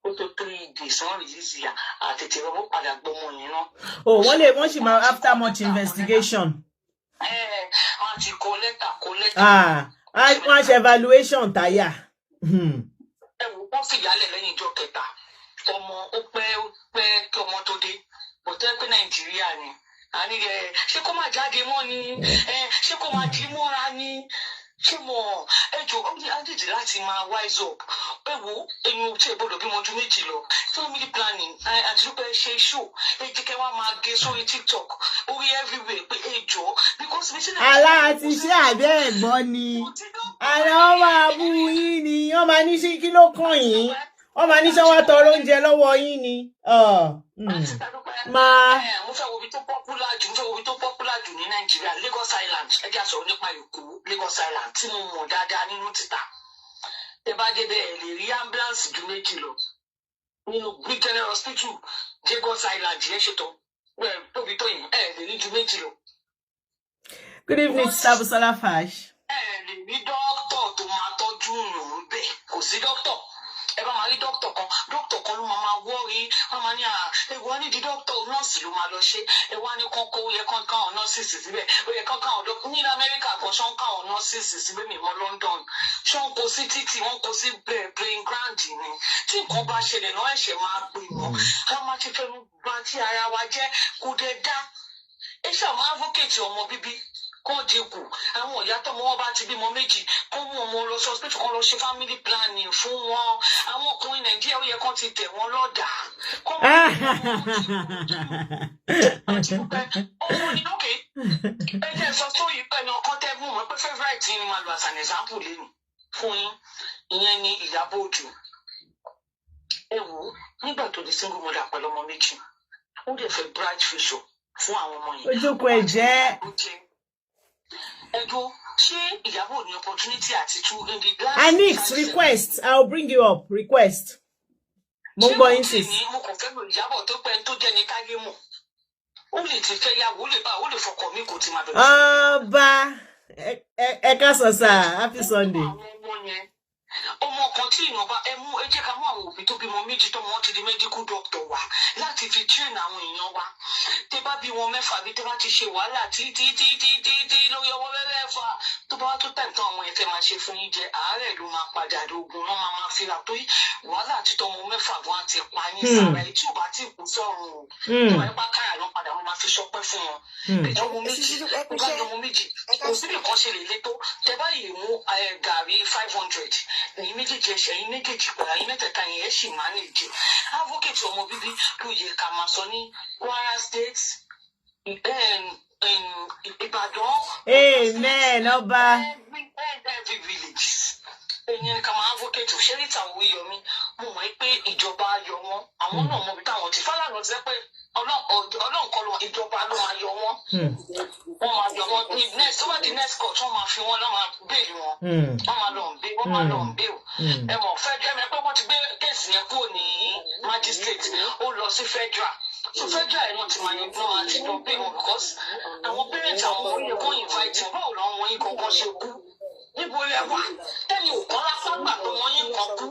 S1: Ó tó 3 days wọ́n release ìyá àtètè lọ́wọ́ padà gbọ́mọ yẹn náà.
S2: Oh, wọ́n sì máa after much investigation.
S1: Wọ́n ti kọ lẹ́tà.
S2: Wọ́n ṣe evaluation táyà.
S1: Ẹ wò wọ́n fìyálẹ̀ lẹ́yìn ìjọ kẹta. Ọmọ ó pẹ́ kí ọmọ tó dé. Kò tẹ́ pé Nàìjíríà ni. Àní ṣé kó má jáde mọ́ ni? Ṣé kó má jí mọ́ra ni? Ṣé mo ẹjọ́ ó ní àdìdì láti máa wise up? Ẹ wo ẹ̀yin ò tí ẹ gbọ́dọ̀ bímọ ọdún méjì lọ. Family planning àti lópẹ́ ṣe show. Ẹ jẹ́ kẹ́ wá máa gé sórí TikTok. Orí everywhere pé ẹjọ́ because mi ṣe náà.
S2: Aláàtí ṣé àbẹ́ ẹ̀gbọ́n ni. Àná wọ́n máa bú yín ni. Wọ́n máa ní sí kí ló kàn yín. Wọ́n máa ní sọ wá tọrọ oúnjẹ lọ́wọ́ yín ni.
S1: Mo fẹ́ wo ibi tó popular jù ní Nàìjíríà Lagos Island ẹ jẹ́ sọ̀rọ̀ nípa Èkó Lagos Island tí mo mọ̀ dáadáa nínú títà tẹ bá débẹ̀ ẹ lè rí ambulance ju 2 lọ nínú Big General Hospital Lagos Island yẹn ṣètò tóbi tó yìí ẹ lè rí ju 2 lọ.
S2: Good evening, Sabusola Fash.
S1: Ẹ lè rí dókítà tó máa tọ́jú yàn bẹ́ẹ̀ kò sí dókítà. Ẹ bá máa rí dókítà kan ló máa wọ́ọ̀rí wọ́n máa ní ẹ̀wọ̀n ní di dókítà nọ́ọ̀sì ló máa lọ ṣe ẹ̀wọ̀n ní kọ́kọ́ ó yẹ kán káwọn nọ́ọ̀sì síbẹ̀ ó yẹ kán káwọn dọ́kítà ní Amẹ́ríkà kan ṣọ́n káwọn nọ́ọ̀sì síbẹ̀ mímọ́ London ṣọ́n kó sí títì wọ́n kó sí playing ground ni tí nǹkan bá ṣẹlẹ̀ náà ẹ̀ṣẹ̀ máa pè wọ́n ká má ti fẹ́ bá tí ara wa jẹ́ kó dẹ̀ dá ẹ ṣàmọ́ advocate ọmọ bíbí kó dínkù àwọn ìyá tọmọ wọn bá ti bímọ 2 kó mú ọmọ lọ sí hospital kan lọ ṣe family planning fún wọn àwọn ọkùnrin Nàìjíríà ó yẹ kán ti tẹ̀ wọ́n lọ́dà kó ọmọ ní lókè ẹ jẹ́ sọ sóyè pẹ̀lú ọkọ tẹ́bù wọn pé favourite yín máa lo as an example lẹ́nu fún yín ìyẹn ní Ìyábọ̀ Òjó ẹ wò ó nígbà tó di single mother pẹ̀lú ọmọ 2 ó dẹ̀ fẹ́ bright future fún àwọn ọmọ yẹn.
S2: Ojúkọ ẹ̀jẹ̀.
S1: Ẹjọ́ ṣé Ìyábọ̀ ní opportunity àti tú in the glass.
S2: Anix request I'll bring you up request. Mo gbọ́ yín sis.
S1: Mo kàn fẹ́ lo Ìyábọ̀ tó pẹ́ tó jẹ́ ní káyé mọ̀. Ó lè ti fẹ́ yàwó ó lè fọkàn mi kò ti máa bẹ̀rẹ̀.
S2: Ọba ẹ ká sọ sá happy Sunday.
S1: Ọmọ kan tí ìyàn bá ẹ jẹ́ ká mú àwọn òbí tó bímọ 2 tó wọ́n ti di medical doctor wá láti fi train àwọn èèyàn wa tẹ bá bí wọn 6 bí tẹ bá ti ṣe wàhálà tí lórí ọwọ́ wẹ́rẹ́ fà tó bá tó tẹ̀ tán àwọn ẹ̀fẹ̀ máa ṣe fún yín jẹ àárẹ̀ ló máa padà dógún náà máa fira tó yí wàhálà tí tọmọ 6 wọn ti pa ní sára tí ò bá tí kú sọ̀rùn o tó wáyé pa káyà lọ padà wọn máa fi ṣọpẹ́ fún wọn ọmọ 2 kò sí nǹkan ṣe lè létó tẹ báyìí mú gàrí 500 ẹ̀yin méjèèjì ẹ̀yin méjèèjì pẹ̀lú ẹ̀yin mẹ́tẹ̀ẹ̀ta yẹn ẹ̀ sì máa lè jẹ advocate ọmọ bíbí ló yẹ ká máa sọ ní Kwara State Ìbàdàn.
S2: Amen ọba.
S1: Every village ẹ̀yin ká máa advocate ṣẹ́ríta Oriyomi mo mọ̀ pé ìjọba yọ wọ́n àwọn náà mọ̀ bí táwọn ti Falana ti sẹ́ pé ọlọ́run kọ́ lọ ìjọba ló máa yọ wọ́n wọ́n máa yọ wọ́n ní next over the next court wọ́n máa fi wọ́n lọ́ọ́ máa bẹ́ẹ̀lì wọn wọ́n máa lọ bẹ́ẹ̀ wọ́n máa lọ bẹ́ẹ̀ o ẹ mọ̀ federal ẹ pé wọ́n ti gbé kéèsì yẹn kúrò ní magistrate ó lọ sí federal so federal ẹ̀ náà ti máa yẹn fún wọn àti lọ bẹ́ẹ̀ wọn because àwọn parents àwọn ọmọ yẹn kàn invite wọn báwo làwọn ọmọ yẹn kankan ṣe kú níbo ẹ wà tẹ́lẹ̀ ò kọ́ lápá gbà tó wọ́n yẹn kàn kú.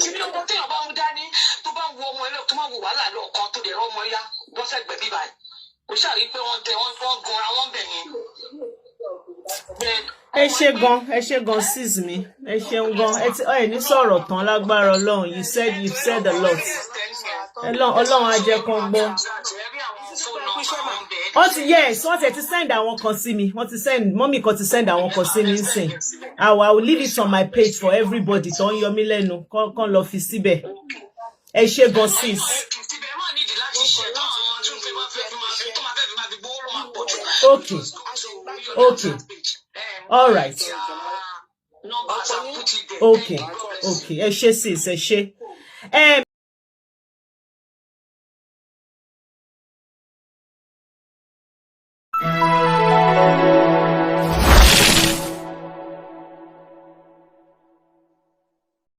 S1: Ibi ọmọ téèyàn bá mú dání tó bá wo ọmọ ẹlẹ́wọ̀n tó máa wo wàhálà lọ́ọ̀kan tó dẹ̀ rọ́ ọmọ ẹ̀yà bọ́sẹ̀gbẹ̀ bíbá ẹ̀ kò ṣàrí pé wọ́n tẹ wọ́n gunra wọ́n bẹ̀ yẹn.
S2: Ẹ ṣé gan sis mi ẹ ṣeun gan ẹ ní sọ̀rọ̀ tán lágbára Ọlọ́run you said a lot Ọlọ́run á jẹ́ kán gbọ́. Wọ́n ti send àwọn kan sí mi mọ́mì kan ti send àwọn kan sí mi nsìn I will leave it on my page for everybody tó ń yọ mí lẹ́nu kán lọ fi síbẹ̀ ẹ ṣé gan sis. Okay. All right. Okay. Ẹ ṣé sis ẹ ṣé.